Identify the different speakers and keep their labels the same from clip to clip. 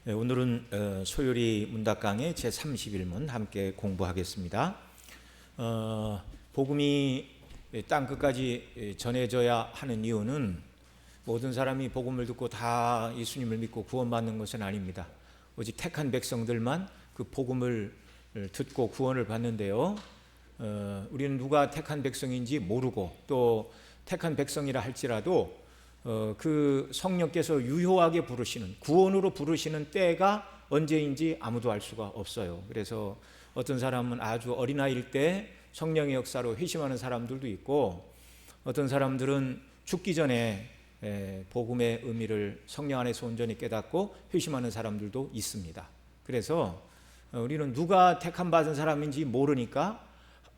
Speaker 1: 네, 오늘은 소요리 문답강의 제31문 함께 공부하겠습니다. 복음이 땅 끝까지 전해져야 하는 이유는 모든 사람이 복음을 듣고 다 예수님을 믿고 구원받는 것은 아닙니다. 오직 택한 백성들만 그 복음을 듣고 구원을 받는데요. 우리는 누가 택한 백성인지 모르고 또 택한 백성이라 할지라도 그 성령께서 유효하게 부르시는, 구원으로 부르시는 때가 언제인지 아무도 알 수가 없어요. 그래서 어떤 사람은 아주 어린아이일 때 성령의 역사로 회심하는 사람들도 있고, 어떤 사람들은 죽기 전에 복음의 의미를 성령 안에서 온전히 깨닫고 회심하는 사람들도 있습니다. 그래서 우리는 누가 택함 받은 사람인지 모르니까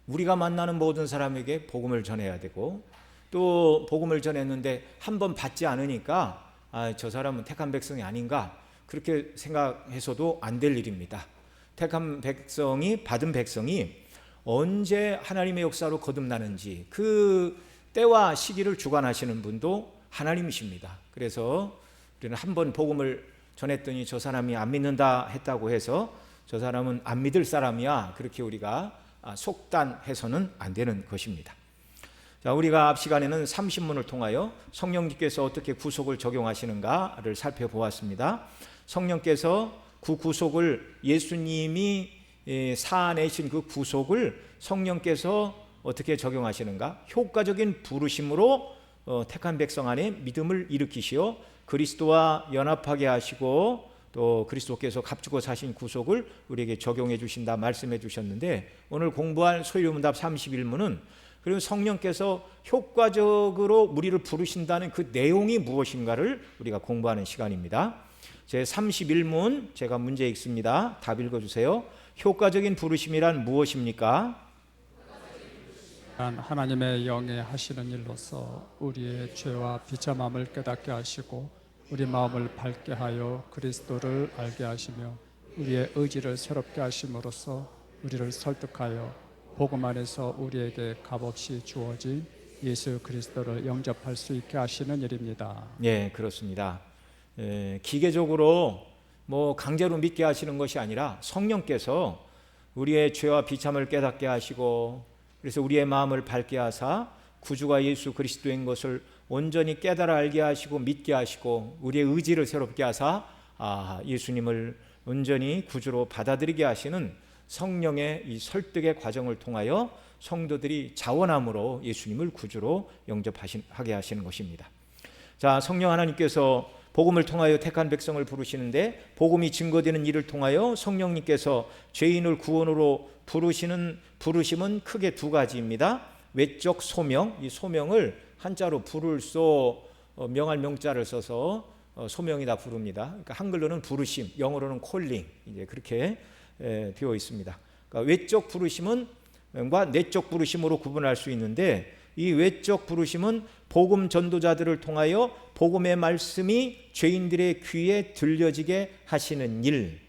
Speaker 1: 우리가 만나는 모든 사람에게 복음을 전해야 되고, 또 복음을 전했는데 한 번 받지 않으니까 저 사람은 택한 백성이 아닌가 그렇게 생각해서도 안 될 일입니다. 택한 백성이, 받은 백성이 언제 하나님의 역사로 거듭나는지 그 때와 시기를 주관하시는 분도 하나님이십니다. 그래서 우리는 한 번 복음을 전했더니 저 사람이 안 믿는다 했다고 해서 저 사람은 안 믿을 사람이야 그렇게 우리가 속단해서는 안 되는 것입니다. 자, 우리가 앞 시간에는 30문을 통하여 성령님께서 어떻게 구속을 적용하시는가를 살펴보았습니다. 성령께서 그 구속을, 예수님이 사내신 그 구속을 성령께서 어떻게 적용하시는가? 효과적인 부르심으로 택한 백성 안에 믿음을 일으키시어 그리스도와 연합하게 하시고, 또 그리스도께서 값주고 사신 구속을 우리에게 적용해 주신다 말씀해 주셨는데, 오늘 공부할 소요리 문답 31문은 그리고 성령께서 효과적으로 우리를 부르신다는 그 내용이 무엇인가를 우리가 공부하는 시간입니다. 제 31문 제가 문제 읽습니다. 답 읽어주세요. 효과적인 부르심이란 무엇입니까?
Speaker 2: 하나님의 영에 하시는 일로서 우리의 죄와 비참함을 깨닫게 하시고 우리 마음을 밝게 하여 그리스도를 알게 하시며 우리의 의지를 새롭게 하심으로써 우리를 설득하여 복음 안에서 우리에게 값없이 주어진 예수 그리스도를 영접할 수 있게 하시는 일입니다.
Speaker 1: 네, 그렇습니다. 기계적으로 강제로 믿게 하시는 것이 아니라 성령께서 우리의 죄와 비참을 깨닫게 하시고, 그래서 우리의 마음을 밝게 하사 구주가 예수 그리스도인 것을 온전히 깨달아 알게 하시고 믿게 하시고, 우리의 의지를 새롭게 하사 예수님을 온전히 구주로 받아들이게 하시는 성령의 이 설득의 과정을 통하여 성도들이 자원함으로 예수님을 구주로 영접하게 하시는 것입니다. 자, 성령 하나님께서 복음을 통하여 택한 백성을 부르시는데, 복음이 증거되는 일을 통하여 성령님께서 죄인을 구원으로 부르시는 부르심은 크게 두 가지입니다. 외적 소명, 이 소명을 한자로 부를소, 명할 명자를 써서 소명이다 부릅니다. 그러니까 한글로는 부르심, 영어로는 콜링, 이제 그렇게 되어 있습니다. 그러니까 외적 부르심과 내적 부르심으로 구분할 수 있는데, 이 외적 부르심은 복음 전도자들을 통하여 복음의 말씀이 죄인들의 귀에 들려지게 하시는 일.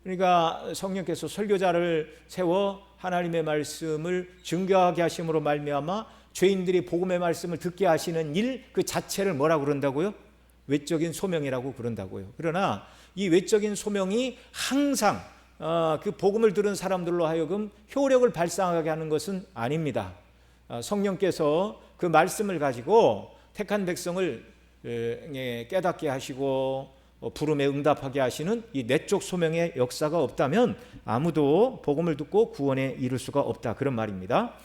Speaker 1: 그러니까 성령께서 설교자를 세워 하나님의 말씀을 증거하게 하심으로 말미암아 죄인들이 복음의 말씀을 듣게 하시는 일, 그 자체를 뭐라고 그런다고요? 외적인 소명이라고 그런다고요. 그러나 이 외적인 소명이 항상 그 복음을 들은 사람들로 하여금 효력을 발생하게 하는 것은 아닙니다. 성령께서 그 말씀을 가지고 택한 백성을 깨닫게 하시고 부름에 응답하게 하시는 이 내적 소명의 역사가 없다면 아무도 복음을 듣고 구원에 이를 수가 없다, 그런 말입니다.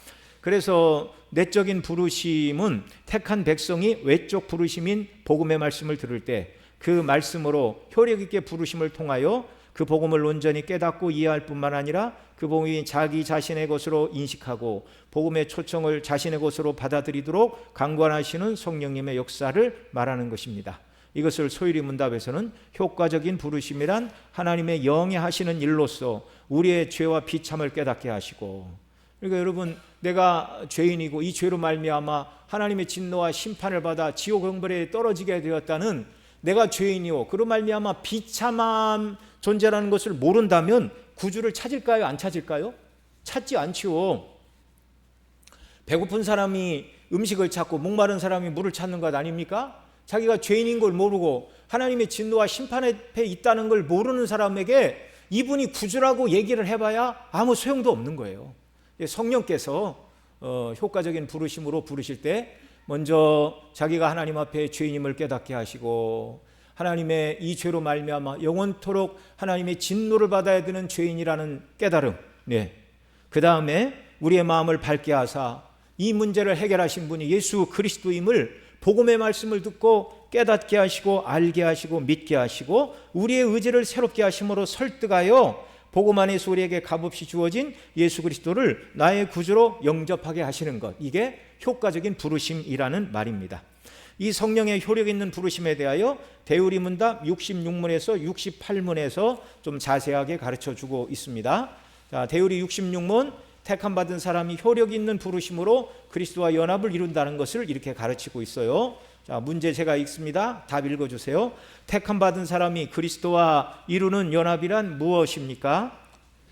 Speaker 1: 그래서 내적인 부르심은 택한 백성이 외적 부르심인 복음의 말씀을 들을 때 그 말씀으로 효력 있게 부르심을 통하여 그 복음을 온전히 깨닫고 이해할 뿐만 아니라 그 복음이 자기 자신의 것으로 인식하고 복음의 초청을 자신의 것으로 받아들이도록 강권하시는 성령님의 역사를 말하는 것입니다. 이것을 소요리 문답에서는 효과적인 부르심이란 하나님의 영에 하시는 일로서 우리의 죄와 비참을 깨닫게 하시고, 그러니까 여러분, 내가 죄인이고 이 죄로 말미암아 하나님의 진노와 심판을 받아 지옥 형벌에 떨어지게 되었다는 내가 죄인이요 그로 말미암아 비참한 존재라는 것을 모른다면 구주를 찾을까요? 안 찾을까요? 찾지 않지요. 배고픈 사람이 음식을 찾고 목마른 사람이 물을 찾는 것 아닙니까? 자기가 죄인인 걸 모르고 하나님의 진노와 심판 앞에 있다는 걸 모르는 사람에게 이분이 구주라고 얘기를 해봐야 아무 소용도 없는 거예요. 성령께서 효과적인 부르심으로 부르실 때 먼저 자기가 하나님 앞에 죄인임을 깨닫게 하시고 하나님의 이 죄로 말미암아 영원토록 하나님의 진노를 받아야 되는 죄인이라는 깨달음, 그 다음에 우리의 마음을 밝게 하사 이 문제를 해결하신 분이 예수 그리스도임을 복음의 말씀을 듣고 깨닫게 하시고 알게 하시고 믿게 하시고 우리의 의지를 새롭게 하심으로 설득하여 복음 안에서 우리에게 값없이 주어진 예수 그리스도를 나의 구주로 영접하게 하시는 것, 이게 효과적인 부르심이라는 말입니다. 이 성령의 효력 있는 부르심에 대하여 대우리 문답 66문에서 68문에서 좀 자세하게 가르쳐주고 있습니다. 자, 대우리 66문, 택함 받은 사람이 효력 있는 부르심으로 그리스도와 연합을 이룬다는 것을 이렇게 가르치고 있어요. 자, 문제 제가 읽습니다. 답 읽어주세요. 택함 받은 사람이 그리스도와 이루는 연합이란 무엇입니까?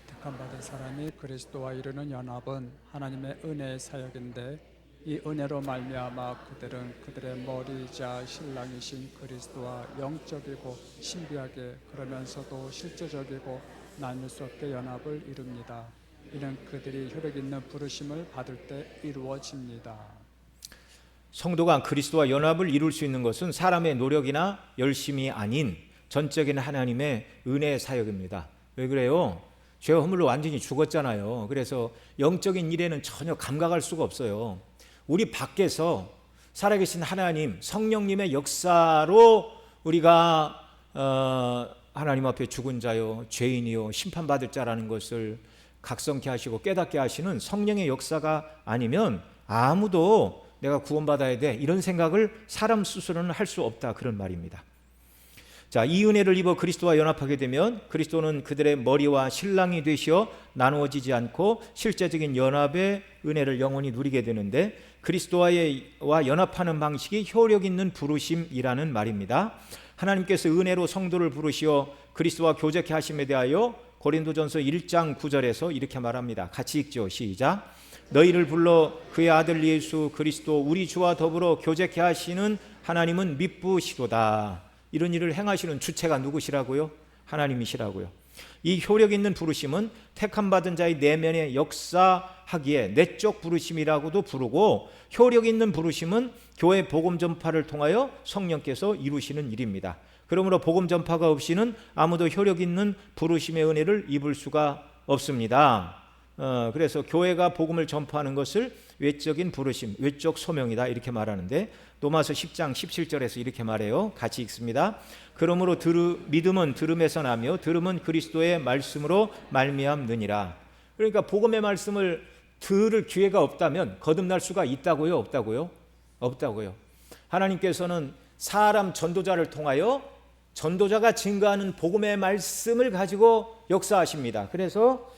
Speaker 2: 택함 받은 사람이 그리스도와 이루는 연합은 하나님의 은혜의 사역인데 이 은혜로 말미암아 그들은 그들의 머리이자 신랑이신 그리스도와 영적이고 신비하게 그러면서도 실제적이고 나눌 수 없게 연합을 이룹니다. 이는 그들이 효력 있는 부르심을 받을 때 이루어집니다.
Speaker 1: 성도가 그리스도와 연합을 이룰 수 있는 것은 사람의 노력이나 열심이 아닌 전적인 하나님의 은혜의 사역입니다. 왜 그래요? 죄와 허물로 완전히 죽었잖아요. 그래서 영적인 일에는 전혀 감각할 수가 없어요. 우리 밖에서 살아계신 하나님, 성령님의 역사로 우리가 하나님 앞에 죽은 자요, 죄인이요, 심판받을 자라는 것을 각성케 하시고 깨닫게 하시는 성령의 역사가 아니면 아무도 내가 구원받아야 돼 이런 생각을 사람 스스로는 할 수 없다, 그런 말입니다. 자, 이 은혜를 입어 그리스도와 연합하게 되면 그리스도는 그들의 머리와 신랑이 되시어 나누어지지 않고 실제적인 연합의 은혜를 영원히 누리게 되는데, 그리스도와 연합하는 방식이 효력 있는 부르심이라는 말입니다. 하나님께서 은혜로 성도를 부르시어 그리스도와 교제케 하심에 대하여 고린도전서 1장 9절에서 이렇게 말합니다. 같이 읽죠. 시작. 너희를 불러 그의 아들 예수 그리스도 우리 주와 더불어 교제케 하시는 하나님은 미쁘시도다. 이런 일을 행하시는 주체가 누구시라고요? 하나님이시라고요. 이 효력 있는 부르심은 택함 받은 자의 내면에 역사하기에 내적 부르심이라고도 부르고, 효력 있는 부르심은 교회 복음 전파를 통하여 성령께서 이루시는 일입니다. 그러므로 복음 전파가 없이는 아무도 효력 있는 부르심의 은혜를 입을 수가 없습니다. 그래서 교회가 복음을 전파하는 것을 외적인 부르심, 외적 소명이다 이렇게 말하는데, 로마서 10장 17절에서 이렇게 말해요. 같이 읽습니다. 그러므로 믿음은 들음에서 나며 들음은 그리스도의 말씀으로 말미암느니라. 그러니까 복음의 말씀을 들을 기회가 없다면 거듭날 수가 있다고요? 없다고요? 없다고요. 하나님께서는 사람 전도자를 통하여 전도자가 증거하는 복음의 말씀을 가지고 역사하십니다. 그래서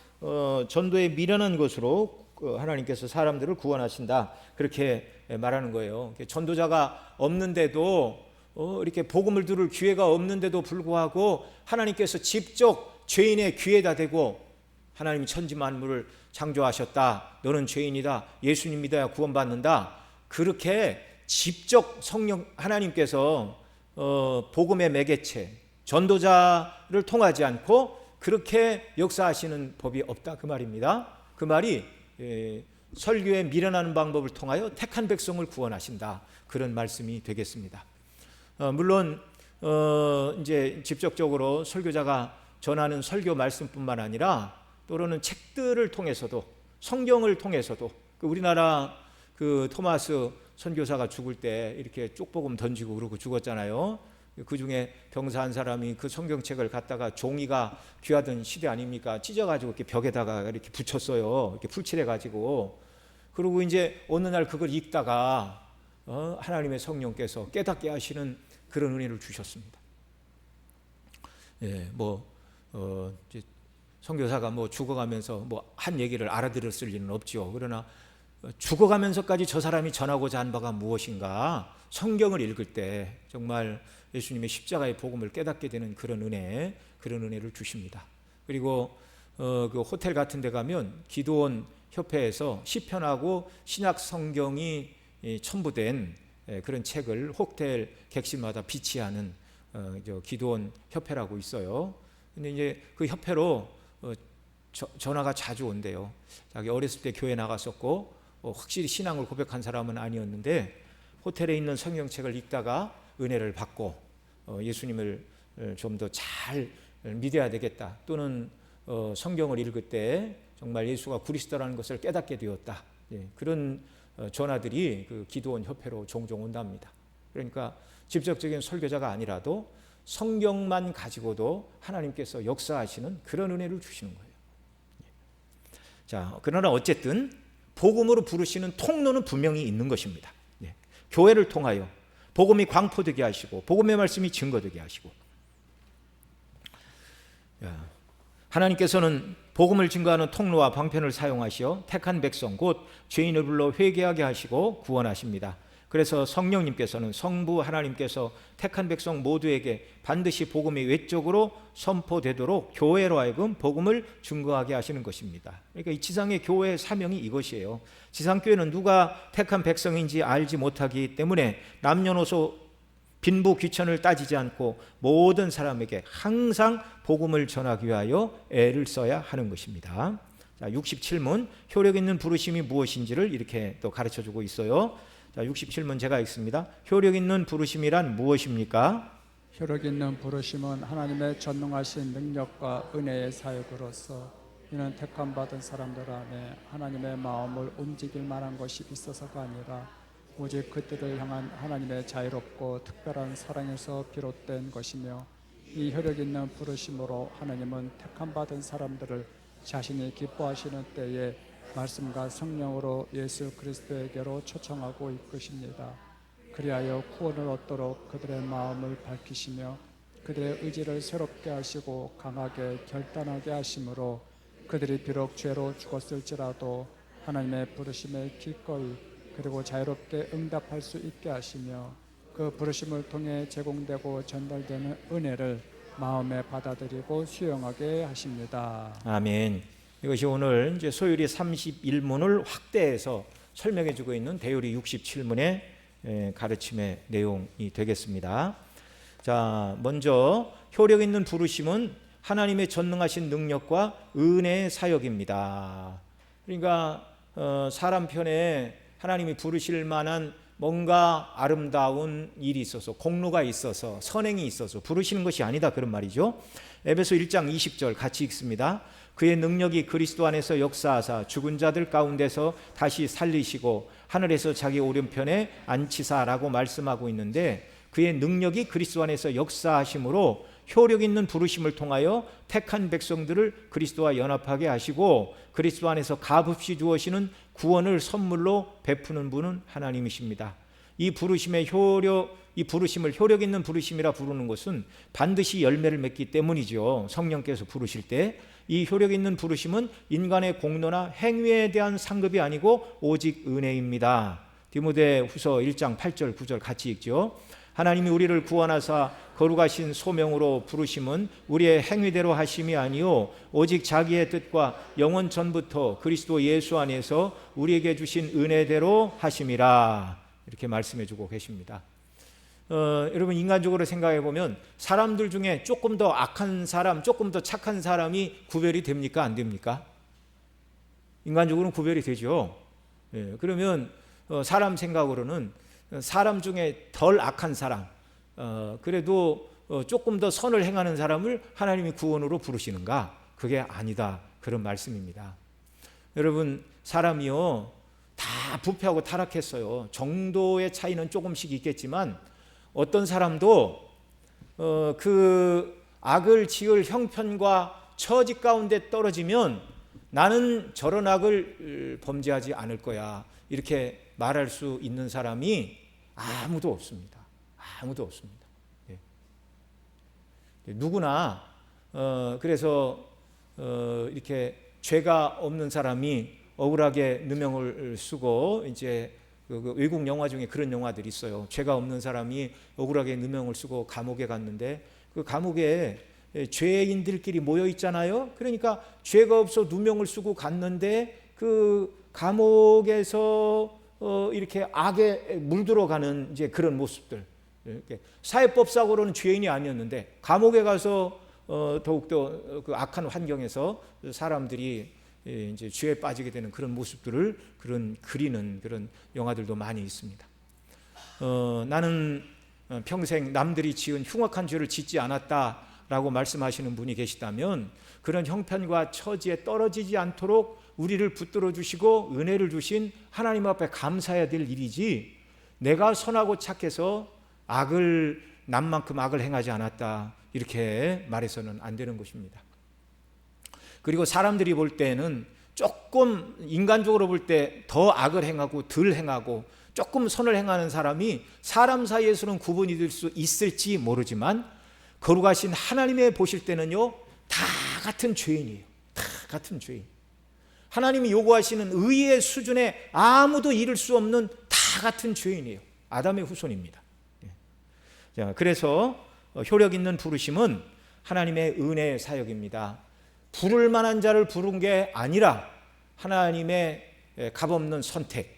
Speaker 1: 전도에 미련한 것으로 하나님께서 사람들을 구원하신다, 그렇게 말하는 거예요. 전도자가 없는데도 이렇게 복음을 들을 기회가 없는데도 불구하고 하나님께서 직접 죄인의 귀에다 대고 하나님이 천지 만물을 창조하셨다, 너는 죄인이다, 예수님 믿어야 구원받는다, 그렇게 직접 성령 하나님께서 복음의 매개체 전도자를 통하지 않고 그렇게 역사하시는 법이 없다, 그 말입니다. 그 말이 설교에 미련하는 방법을 통하여 택한 백성을 구원하신다, 그런 말씀이 되겠습니다. 물론 이제 직접적으로 설교자가 전하는 설교 말씀뿐만 아니라 또는 책들을 통해서도, 성경을 통해서도, 우리나라 그 토마스 선교사가 죽을 때 이렇게 쪽복음 던지고 그러고 죽었잖아요. 그 중에 병사 한 사람이 그 성경책을 갖다가 종이가 귀하던 시대 아닙니까? 찢어가지고 이렇게 벽에다가 이렇게 붙였어요. 이렇게 풀칠해가지고. 그리고 이제 어느 날 그걸 읽다가 하나님의 성령께서 깨닫게 하시는 그런 은혜를 주셨습니다. 예, 이제 선교사가 죽어가면서 한 얘기를 알아들었을 리는 없죠. 그러나 죽어가면서까지 저 사람이 전하고자 한 바가 무엇인가, 성경을 읽을 때 정말 예수님의 십자가의 복음을 깨닫게 되는 그런 은혜를 주십니다. 그리고 그 호텔 같은 데 가면 기도원 협회에서 시편하고 신약 성경이 첨부된 그런 책을 호텔 객실마다 비치하는 기도원 협회라고 있어요. 근데 이제 그 협회로 전화가 자주 온대요. 자기 어렸을 때 교회 나갔었고 확실히 신앙을 고백한 사람은 아니었는데 호텔에 있는 성경책을 읽다가 은혜를 받고 예수님을 좀 더 잘 믿어야 되겠다, 또는 성경을 읽을 때 정말 예수가 그리스도라는 것을 깨닫게 되었다, 그런 전화들이 그 기도원 협회로 종종 온답니다. 그러니까 직접적인 설교자가 아니라도 성경만 가지고도 하나님께서 역사하시는 그런 은혜를 주시는 거예요. 자, 그러나 어쨌든 복음으로 부르시는 통로는 분명히 있는 것입니다. 교회를 통하여 복음이 광포되게 하시고 복음의 말씀이 증거되게 하시고, 하나님께서는 복음을 증거하는 통로와 방편을 사용하시어 택한 백성 곧 죄인을 불러 회개하게 하시고 구원하십니다. 그래서 성령님께서는 성부 하나님께서 택한 백성 모두에게 반드시 복음이 외적으로 선포되도록 교회로 하여금 복음을 증거하게 하시는 것입니다. 그러니까 이 지상의 교회의 사명이 이것이에요. 지상교회는 누가 택한 백성인지 알지 못하기 때문에 남녀노소 빈부 귀천을 따지지 않고 모든 사람에게 항상 복음을 전하기 위하여 애를 써야 하는 것입니다. 자, 67문 효력 있는 부르심이 무엇인지를 이렇게 또 가르쳐주고 있어요. 자, 67문 제가 읽습니다. 효력 있는 부르심이란 무엇입니까?
Speaker 2: 효력 있는 부르심은 하나님의 전능하신 능력과 은혜의 사역으로서 이는 택함 받은 사람들 안에 하나님의 마음을 움직일 만한 것이 있어서가 아니라 오직 그들을 향한 하나님의 자유롭고 특별한 사랑에서 비롯된 것이며, 이 효력 있는 부르심으로 하나님은 택함 받은 사람들을 자신이 기뻐하시는 때에 말씀과 성령으로 예수 그리스도에게로 초청하고 이끄십니다. 그리하여 구원을 얻도록 그들의 마음을 밝히시며 그들의 의지를 새롭게 하시고 강하게 결단하게 하심으로 그들이 비록 죄로 죽었을지라도 하나님의 부르심에 기꺼이 그리고 자유롭게 응답할 수 있게 하시며, 그 부르심을 통해 제공되고 전달되는 은혜를 마음에 받아들이고 수용하게 하십니다.
Speaker 1: 아멘. 이것이 오늘 이제 소율이 31문을 확대해서 설명해 주고 있는 대율이 67문의 가르침의 내용이 되겠습니다. 자, 먼저 효력 있는 부르심은 하나님의 전능하신 능력과 은혜의 사역입니다. 그러니까 사람 편에 하나님이 부르실 만한 뭔가 아름다운 일이 있어서, 공로가 있어서, 선행이 있어서 부르시는 것이 아니다, 그런 말이죠. 에베소 1장 20절 같이 읽습니다. 그의 능력이 그리스도 안에서 역사하사 죽은 자들 가운데서 다시 살리시고 하늘에서 자기 오른편에 앉히사라고 말씀하고 있는데, 그의 능력이 그리스도 안에서 역사하심으로 효력 있는 부르심을 통하여 택한 백성들을 그리스도와 연합하게 하시고 그리스도 안에서 값없이 주어지는 구원을 선물로 베푸는 분은 하나님이십니다. 이 부르심을 효력 있는 부르심이라 부르는 것은 반드시 열매를 맺기 때문이죠. 성령께서 부르실 때 이 효력 있는 부르심은 인간의 공로나 행위에 대한 상급이 아니고 오직 은혜입니다. 디모데후서 1장 8절 9절 같이 읽죠. 하나님이 우리를 구원하사 거룩하신 소명으로 부르심은 우리의 행위대로 하심이 아니요 오직 자기의 뜻과 영원 전부터 그리스도 예수 안에서 우리에게 주신 은혜대로 하심이라, 이렇게 말씀해 주고 계십니다. 여러분, 인간적으로 생각해 보면 사람들 중에 조금 더 악한 사람, 조금 더 착한 사람이 구별이 됩니까? 안 됩니까? 인간적으로는 구별이 되죠. 그러면 사람 생각으로는 사람 중에 덜 악한 사람, 그래도 조금 더 선을 행하는 사람을 하나님이 구원으로 부르시는가? 그게 아니다, 그런 말씀입니다. 여러분, 사람이요 다 부패하고 타락했어요. 정도의 차이는 조금씩 있겠지만 어떤 사람도 그 악을 지을 형편과 처지 가운데 떨어지면 나는 저런 악을 범죄하지 않을 거야, 이렇게 말할 수 있는 사람이 아무도 없습니다. 아무도 없습니다. 누구나 그래서 이렇게 죄가 없는 사람이 억울하게 누명을 쓰고, 이제 그 외국 영화 중에 그런 영화들이 있어요. 죄가 없는 사람이 억울하게 누명을 쓰고 감옥에 갔는데 그 감옥에 죄인들끼리 모여 있잖아요. 그러니까 죄가 없어 누명을 쓰고 갔는데 그 감옥에서 이렇게 악에 물들어가는 이제 그런 모습들. 이렇게 사회법상으로는 죄인이 아니었는데 감옥에 가서 더욱더 그 악한 환경에서 사람들이 이제 죄에 빠지게 되는 그런 모습들을 그리는 그런 영화들도 많이 있습니다. 나는 평생 남들이 지은 흉악한 죄를 짓지 않았다라고 말씀하시는 분이 계시다면 그런 형편과 처지에 떨어지지 않도록 우리를 붙들어 주시고 은혜를 주신 하나님 앞에 감사해야 될 일이지, 내가 선하고 착해서 남만큼 악을 행하지 않았다 이렇게 말해서는 안 되는 것입니다. 그리고 사람들이 볼 때는 조금 인간적으로 볼 때 더 악을 행하고 덜 행하고 조금 선을 행하는 사람이 사람 사이에서는 구분이 될 수 있을지 모르지만 거룩하신 하나님의 보실 때는요, 다 같은 죄인이에요. 다 같은 죄인. 하나님이 요구하시는 의의 수준에 아무도 이를 수 없는 다 같은 죄인이에요. 아담의 후손입니다. 자, 그래서 효력 있는 부르심은 하나님의 은혜의 사역입니다. 부를 만한 자를 부른 게 아니라 하나님의 값없는 선택,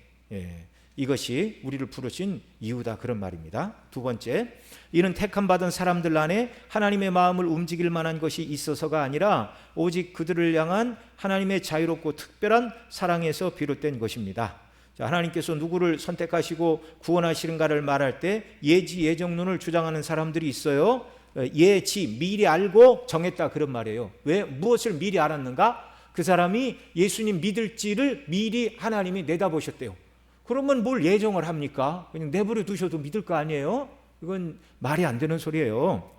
Speaker 1: 이것이 우리를 부르신 이유다, 그런 말입니다. 두 번째, 이는 택함 받은 사람들 안에 하나님의 마음을 움직일 만한 것이 있어서가 아니라 오직 그들을 향한 하나님의 자유롭고 특별한 사랑에서 비롯된 것입니다. 자, 하나님께서 누구를 선택하시고 구원하시는가를 말할 때 예지 예정론을 주장하는 사람들이 있어요. 예지, 미리 알고 정했다, 그런 말이에요. 왜? 무엇을 미리 알았는가? 그 사람이 예수님 믿을지를 미리 하나님이 내다보셨대요. 그러면 뭘 예정을 합니까? 그냥 내버려 두셔도 믿을 거 아니에요? 이건 말이 안 되는 소리예요.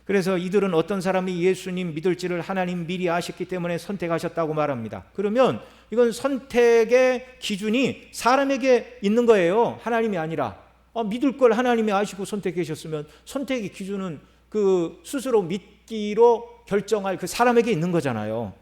Speaker 1: 그래서 이들은 어떤 사람이 예수님 믿을지를 하나님 미리 아셨기 때문에 선택하셨다고 말합니다. 그러면 이건 선택의 기준이 사람에게 있는 거예요. 하나님이 아니라. 믿을 걸 하나님이 아시고 선택하셨으면 선택의 기준은 그 스스로 믿기로 결정할 그 사람에게 있는 거잖아요.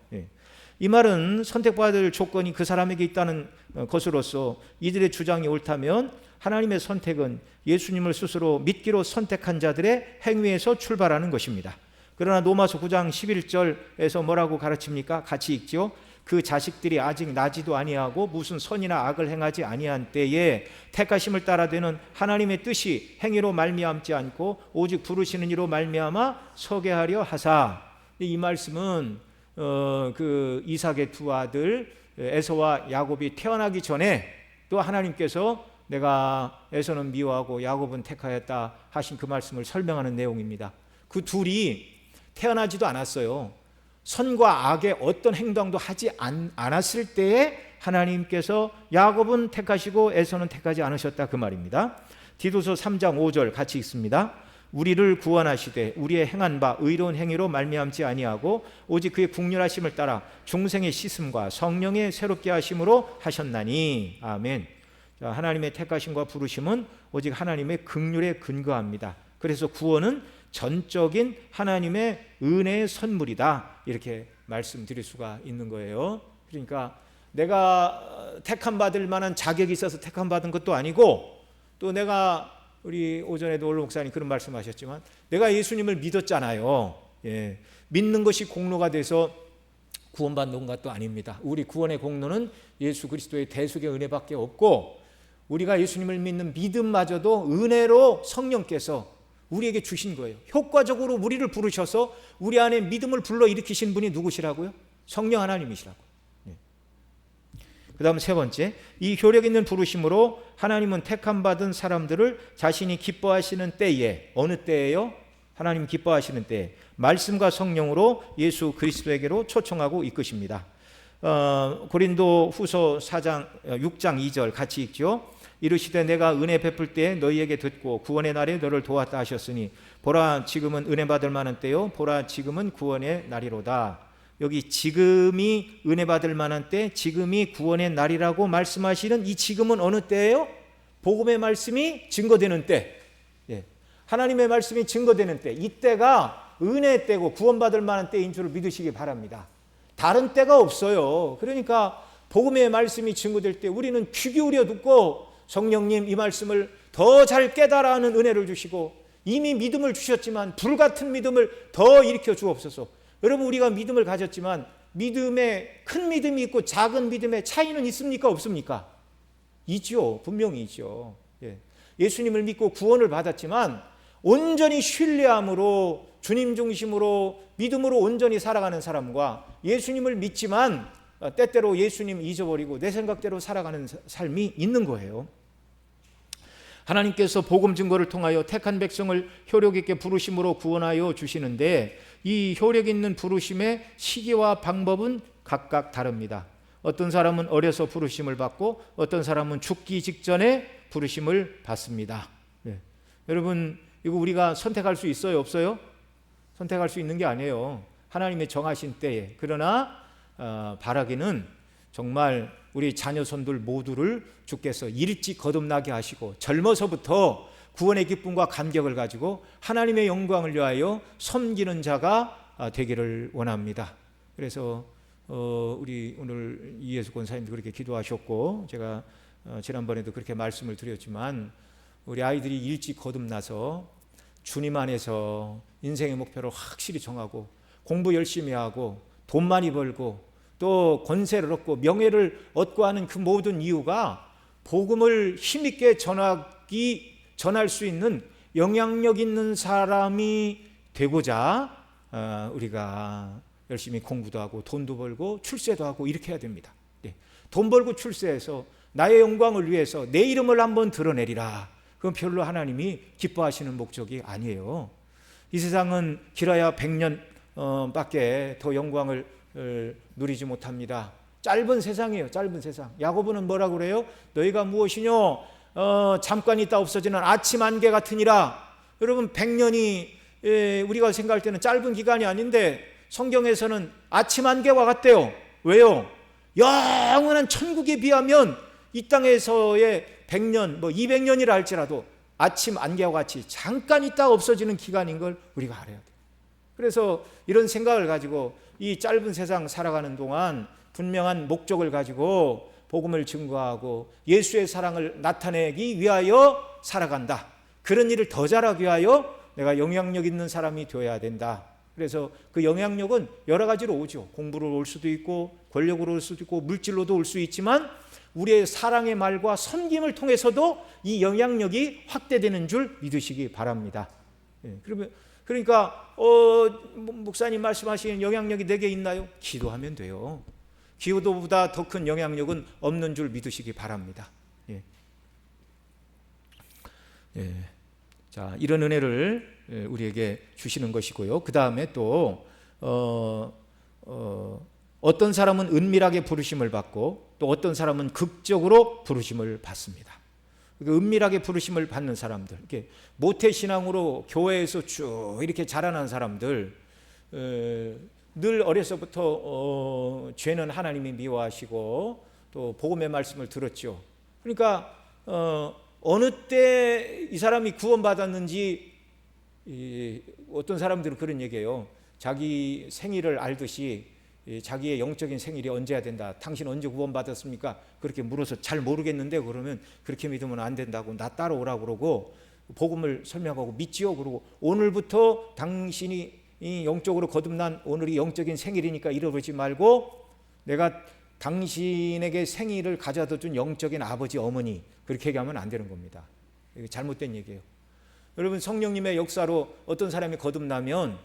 Speaker 1: 이 말은 선택받을 조건이 그 사람에게 있다는 것으로서 이들의 주장이 옳다면 하나님의 선택은 예수님을 스스로 믿기로 선택한 자들의 행위에서 출발하는 것입니다. 그러나 로마서 9장 11절에서 뭐라고 가르칩니까? 같이 읽죠. 그 자식들이 아직 나지도 아니하고 무슨 선이나 악을 행하지 아니한 때에 택하심을 따라 되는 하나님의 뜻이 행위로 말미암지 않고 오직 부르시는 이로 말미암아 서게 하려 하사. 이 말씀은 그 이삭의 두 아들 에서와 야곱이 태어나기 전에 또 하나님께서 내가 에서는 미워하고 야곱은 택하였다 하신 그 말씀을 설명하는 내용입니다. 그 둘이 태어나지도 않았어요. 선과 악의 어떤 행동도 하지 않았을 때에 하나님께서 야곱은 택하시고 에서는 택하지 않으셨다, 그 말입니다. 디도서 3장 5절 같이 읽습니다. 우리를 구원하시되 우리의 행한 바 의로운 행위로 말미암지 아니하고 오직 그의 국률하심을 따라 중생의 씻음과 성령의 새롭게 하심으로 하셨나니. 아멘. 자, 하나님의 택하심과 부르심은 오직 하나님의 긍휼에 근거합니다. 그래서 구원은 전적인 하나님의 은혜의 선물이다, 이렇게 말씀드릴 수가 있는 거예요. 그러니까 내가 택함 받을 만한 자격이 있어서 택함 받은 것도 아니고, 또 내가 우리 오전에도 올 목사님 그런 말씀하셨지만 내가 예수님을 믿었잖아요. 믿는 것이 공로가 돼서 구원받는 것도 아닙니다. 우리 구원의 공로는 예수 그리스도의 대속의 은혜밖에 없고, 우리가 예수님을 믿는 믿음마저도 은혜로 성령께서 우리에게 주신 거예요. 효과적으로 우리를 부르셔서 우리 안에 믿음을 불러일으키신 분이 누구시라고요? 성령 하나님이시라고. 그 다음 세 번째, 이 효력 있는 부르심으로 하나님은 택함 받은 사람들을 자신이 기뻐하시는 때에, 어느 때예요? 하나님 기뻐하시는 때에 말씀과 성령으로 예수 그리스도에게로 초청하고 이끄십니다. 고린도 후서 6장 2절 같이 읽죠. 이르시되 내가 은혜 베풀 때에 너희에게 듣고 구원의 날에 너를 도왔다 하셨으니 보라 지금은 은혜 받을 만한 때요 보라 지금은 구원의 날이로다. 여기 지금이 은혜 받을 만한 때, 지금이 구원의 날이라고 말씀하시는 이 지금은 어느 때예요? 복음의 말씀이 증거되는 때, 하나님의 말씀이 증거되는 때, 이때가 은혜의 때고 구원받을 만한 때인 줄 믿으시기 바랍니다. 다른 때가 없어요. 그러니까 복음의 말씀이 증거될 때 우리는 귀 기울여 듣고 성령님 이 말씀을 더 잘 깨달아하는 은혜를 주시고, 이미 믿음을 주셨지만 불같은 믿음을 더 일으켜 주옵소서. 여러분, 우리가 믿음을 가졌지만 믿음에 큰 믿음이 있고 작은 믿음의 차이는 있습니까? 없습니까? 있죠. 분명히 있죠. 예. 예수님을 믿고 구원을 받았지만 온전히 신뢰함으로 주님 중심으로 믿음으로 온전히 살아가는 사람과 예수님을 믿지만 때때로 예수님 잊어버리고 내 생각대로 살아가는 삶이 있는 거예요. 하나님께서 복음 증거를 통하여 택한 백성을 효력 있게 부르심으로 구원하여 주시는데 이 효력 있는 부르심의 시기와 방법은 각각 다릅니다. 어떤 사람은 어려서 부르심을 받고 어떤 사람은 죽기 직전에 부르심을 받습니다. 네. 여러분 이거 우리가 선택할 수 있어요? 없어요? 선택할 수 있는 게 아니에요. 하나님의 정하신 때에. 그러나 바라기는 정말 우리 자녀손들 모두를 주께서 일찍 거듭나게 하시고 젊어서부터 구원의 기쁨과 감격을 가지고 하나님의 영광을 위하여 섬기는 자가 되기를 원합니다. 그래서 우리 오늘 이예수 권사님도 그렇게 기도하셨고 제가 지난번에도 그렇게 말씀을 드렸지만 우리 아이들이 일찍 거듭나서 주님 안에서 인생의 목표를 확실히 정하고 공부 열심히 하고 돈 많이 벌고 또 권세를 얻고 명예를 얻고 하는 그 모든 이유가 복음을 힘있게 전할 수 있는 영향력 있는 사람이 되고자 우리가 열심히 공부도 하고 돈도 벌고 출세도 하고 이렇게 해야 됩니다. 네. 돈 벌고 출세해서 나의 영광을 위해서 내 이름을 한번 드러내리라. 그건 별로 하나님이 기뻐하시는 목적이 아니에요. 이 세상은 길어야 100년 밖에 더 영광을 누리지 못합니다. 짧은 세상이에요. 짧은 세상. 야고보는 뭐라고 그래요? 너희가 무엇이뇨? 잠깐 있다 없어지는 아침 안개 같으니라. 여러분 100년이 우리가 생각할 때는 짧은 기간이 아닌데 성경에서는 아침 안개와 같대요. 왜요? 영원한 천국에 비하면 이 땅에서의 100년, 200년이라 할지라도 아침 안개와 같이 잠깐 있다 없어지는 기간인 걸 우리가 알아야 돼요. 그래서 이런 생각을 가지고 이 짧은 세상 살아가는 동안 분명한 목적을 가지고 복음을 증거하고 예수의 사랑을 나타내기 위하여 살아간다. 그런 일을 더 잘하기 위하여 내가 영향력 있는 사람이 되어야 된다. 그래서 그 영향력은 여러 가지로 오죠. 공부로 올 수도 있고 권력으로 올 수도 있고 물질로도 올 수 있지만 우리의 사랑의 말과 섬김을 통해서도 이 영향력이 확대되는 줄 믿으시기 바랍니다. 그러니까 목사님 말씀하시는 영향력이 내게 있나요? 기도하면 돼요. 기도보다 더 큰 영향력은 없는 줄 믿으시기 바랍니다. 예. 예. 자, 이런 은혜를 우리에게 주시는 것이고요. 그 다음에 또 어떤 사람은 은밀하게 부르심을 받고 또 어떤 사람은 극적으로 부르심을 받습니다. 은밀하게 부르심을 받는 사람들, 이렇게 모태신앙으로 교회에서 쭉 이렇게 자라난 사람들, 늘 어려서부터 죄는 하나님이 미워하시고 또 복음의 말씀을 들었죠. 그러니까 어느 때 이 사람이 구원받았는지 어떤 사람들은 그런 얘기예요. 자기 생일을 알듯이 자기의 영적인 생일이 언제야 된다. 당신 언제 구원받았습니까? 그렇게 물어서 잘 모르겠는데 그러면 그렇게 믿으면 안 된다고 나 따라오라고 그러고 복음을 설명하고 믿지요. 그러고 오늘부터 당신이 영적으로 거듭난 오늘이 영적인 생일이니까 잃어버리지 말고 내가 당신에게 생일을 가져다 준 영적인 아버지 어머니 그렇게 얘기하면 안 되는 겁니다. 이게 잘못된 얘기예요. 여러분 성령님의 역사로 어떤 사람이 거듭나면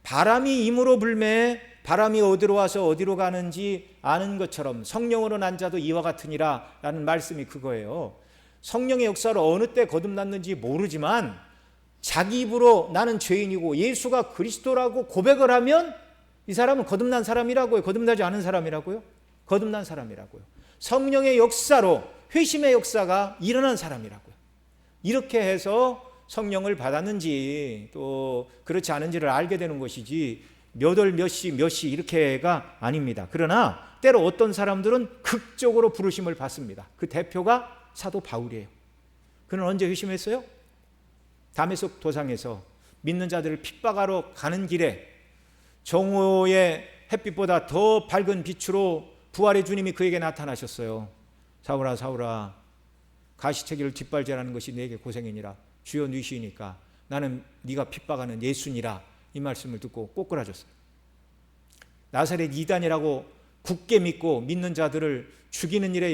Speaker 1: 바람이 임으로 불매 바람이 어디로 와서 어디로 가는지 아는 것처럼 성령으로 난 자도 이와 같으니라 라는 말씀이 그거예요. 성령의 역사로 어느 때 거듭났는지 모르지만 자기 입으로 나는 죄인이고 예수가 그리스도라고 고백을 하면 이 사람은 거듭난 사람이라고요? 거듭나지 않은 사람이라고요? 거듭난 사람이라고요. 성령의 역사로 회심의 역사가 일어난 사람이라고요. 이렇게 해서 성령을 받았는지 또 그렇지 않은지를 알게 되는 것이지 몇 월 몇 시 이렇게가 아닙니다. 그러나 때로 어떤 사람들은 극적으로 부르심을 받습니다. 그 대표가 사도 바울이에요. 그는 언제 회심했어요? 다메섹 도상에서 믿는 자들을 핍박하러 가는 길에 정오의 햇빛보다 더 밝은 빛으로 부활의 주님이 그에게 나타나셨어요. 사울아 사울아 가시체기를 뒷발질하는 것이 내게 고생이니라. 주여 니시니까 나는 네가 핍박하는 예수니라. 이 말씀을 듣고 꼬꾸라졌어요. 나사렛 이단이라고 굳게 믿고 믿는 자들을 죽이는 일에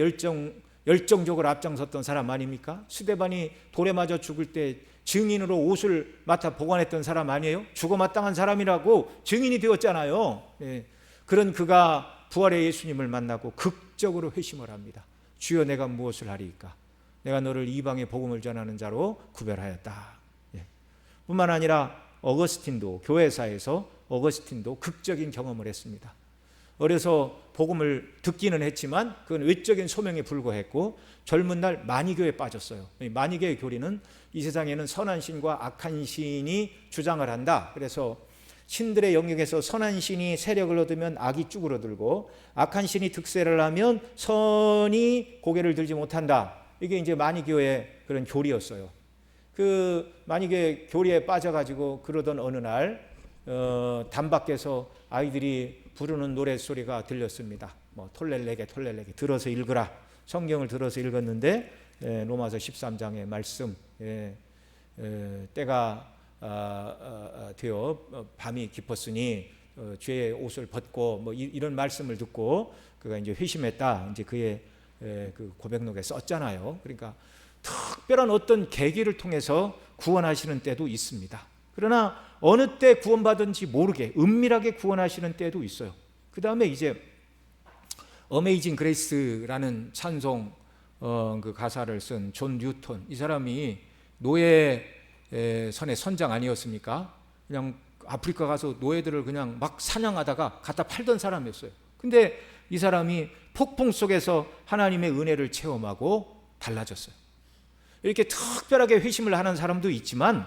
Speaker 1: 열정적으로 앞장섰던 사람 아닙니까? 스데반이 돌에 맞아 죽을 때 증인으로 옷을 맡아 보관했던 사람 아니에요? 죽어 마땅한 사람이라고 증인이 되었잖아요. 예. 그런 그가 부활의 예수님을 만나고 극적으로 회심을 합니다. 주여 내가 무엇을 하리이까? 내가 너를 이방의 복음을 전하는 자로 구별하였다. 예. 뿐만 아니라 어거스틴도, 교회사에서 어거스틴도 극적인 경험을 했습니다. 어려서 복음을 듣기는 했지만 그건 외적인 소명에 불과했고 젊은 날 마니교에 빠졌어요. 마니교의 교리는 이 세상에는 선한 신과 악한 신이 주장을 한다. 그래서 신들의 영역에서 선한 신이 세력을 얻으면 악이 쭈그러들고 악한 신이 득세를 하면 선이 고개를 들지 못한다. 이게 이제 마니교의 그런 교리였어요. 그 마니교의 교리에 빠져가지고 그러던 어느 날 담 밖에서 아이들이 부르는 노랫소리가 들렸습니다. 뭐 톨렐레게 톨렐레게 들어서 읽으라. 성경을 들어서 읽었는데 로마서 13장의 말씀, 때가 되어 밤이 깊었으니 죄의 옷을 벗고 뭐 이런 말씀을 듣고 그가 이제 회심했다. 이제 그의 그 고백록에 썼잖아요. 그러니까 특별한 어떤 계기를 통해서 구원하시는 때도 있습니다. 그러나 어느 때 구원받은지 모르게 은밀하게 구원하시는 때도 있어요. 그 다음에 이제 어메이징 그레이스라는 찬송 그 가사를 쓴 존 뉴턴, 이 사람이 노예선의 선장 아니었습니까? 그냥 아프리카 가서 노예들을 그냥 막 사냥하다가 갖다 팔던 사람이었어요. 근데 이 사람이 폭풍 속에서 하나님의 은혜를 체험하고 달라졌어요. 이렇게 특별하게 회심을 하는 사람도 있지만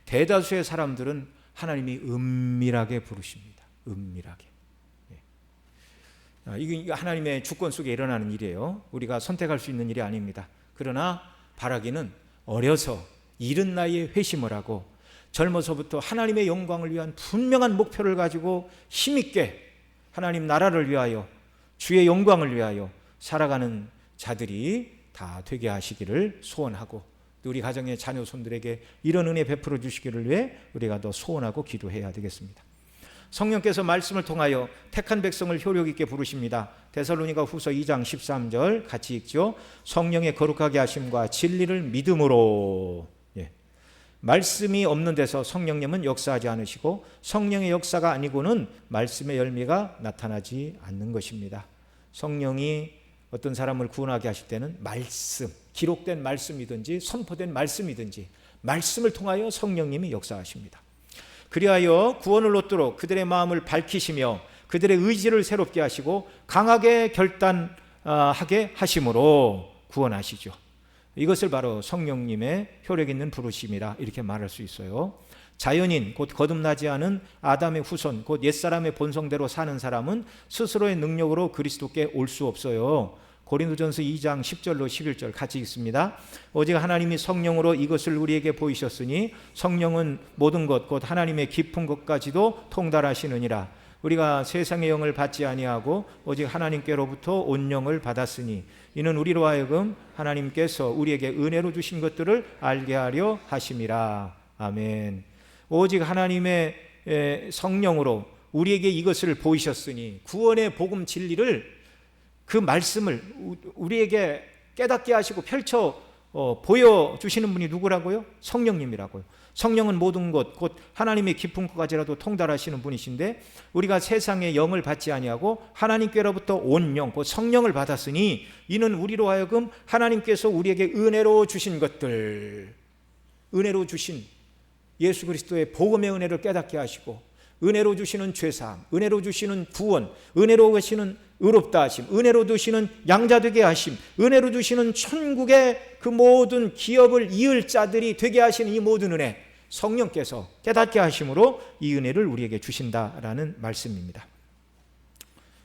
Speaker 1: 대다수의 사람들은 하나님이 은밀하게 부르십니다. 은밀하게. 이게 하나님의 주권 속에 일어나는 일이에요. 우리가 선택할 수 있는 일이 아닙니다. 그러나 바라기는 어려서 이른 나이에 회심을 하고 젊어서부터 하나님의 영광을 위한 분명한 목표를 가지고 힘있게 하나님 나라를 위하여 주의 영광을 위하여 살아가는 자들이 다 되게 하시기를 소원하고 또 우리 가정의 자녀손들에게 이런 은혜 베풀어 주시기를 위해 우리가 더 소원하고 기도해야 되겠습니다. 성령께서 말씀을 통하여 택한 백성을 효력 있게 부르십니다. 데살로니가 후서 2장 13절 같이 읽죠. 성령의 거룩하게 하심과 진리를 믿음으로. 말씀이 없는 데서 성령님은 역사하지 않으시고 성령의 역사가 아니고는 말씀의 열매가 나타나지 않는 것입니다. 성령이 어떤 사람을 구원하게 하실 때는 말씀, 기록된 말씀이든지 선포된 말씀이든지 말씀을 통하여 성령님이 역사하십니다. 그리하여 구원을 얻도록 그들의 마음을 밝히시며 그들의 의지를 새롭게 하시고 강하게 결단하게 하심으로 구원하시죠. 이것을 바로 성령님의 효력 있는 부르심이라 이렇게 말할 수 있어요. 자연인 곧 거듭나지 않은 아담의 후손 곧 옛사람의 본성대로 사는 사람은 스스로의 능력으로 그리스도께 올 수 없어요. 고린도전서 2장 10절로 11절 같이 읽습니다. 오직 하나님이 성령으로 이것을 우리에게 보이셨으니 성령은 모든 것 곧 하나님의 깊은 것까지도 통달하시느니라. 우리가 세상의 영을 받지 아니하고 오직 하나님께로부터 온 영을 받았으니 이는 우리로 하여금 하나님께서 우리에게 은혜로 주신 것들을 알게 하려 하심이라. 아멘. 오직 하나님의 성령으로 우리에게 이것을 보이셨으니 구원의 복음 진리를 그 말씀을 우리에게 깨닫게 하시고 펼쳐 보여주시는 분이 누구라고요? 성령님이라고요. 성령은 모든 것 곧 하나님의 깊은 것까지라도 통달하시는 분이신데 우리가 세상의 영을 받지 아니하고 하나님께로부터 온 영 곧 성령을 받았으니 이는 우리로 하여금 하나님께서 우리에게 은혜로 주신 것들, 은혜로 주신 예수 그리스도의 복음의 은혜를 깨닫게 하시고 은혜로 주시는 죄사함, 은혜로 주시는 구원, 은혜로 주시는 의롭다 하심, 은혜로 주시는 양자되게 하심, 은혜로 주시는 천국의 그 모든 기업을 이을 자들이 되게 하시는 이 모든 은혜, 성령께서 깨닫게 하심으로 이 은혜를 우리에게 주신다라는 말씀입니다.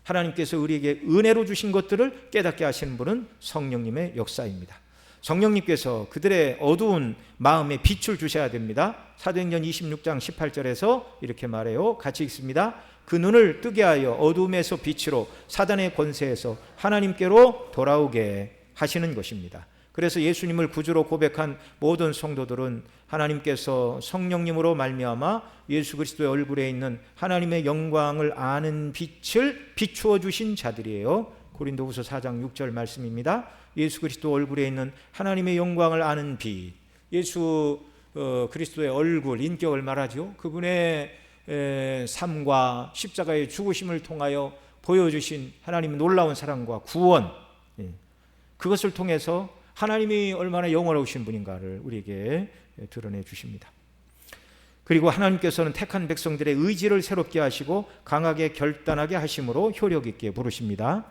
Speaker 1: 하나님께서 우리에게 은혜로 주신 것들을 깨닫게 하시는 분은 성령님의 역사입니다. 성령님께서 그들의 어두운 마음에 빛을 주셔야 됩니다. 사도행전 26장 18절에서 이렇게 말해요. 같이 읽습니다. 그 눈을 뜨게 하여 어둠에서 빛으로 사단의 권세에서 하나님께로 돌아오게 하시는 것입니다. 그래서 예수님을 구주로 고백한 모든 성도들은 하나님께서 성령님으로 말미암아 예수 그리스도의 얼굴에 있는 하나님의 영광을 아는 빛을 비추어 주신 자들이에요. 고린도후서 4장 6절 말씀입니다. 예수 그리스도 얼굴에 있는 하나님의 영광을 아는 빛. 예수 그리스도의 얼굴, 인격을 말하죠. 그분의 삶과 십자가의 죽으심을 통하여 보여주신 하나님의 놀라운 사랑과 구원, 그것을 통해서 하나님이 얼마나 영원하신 분인가를 우리에게 드러내 주십니다. 그리고 하나님께서는 택한 백성들의 의지를 새롭게 하시고 강하게 결단하게 하심으로 효력 있게 부르십니다.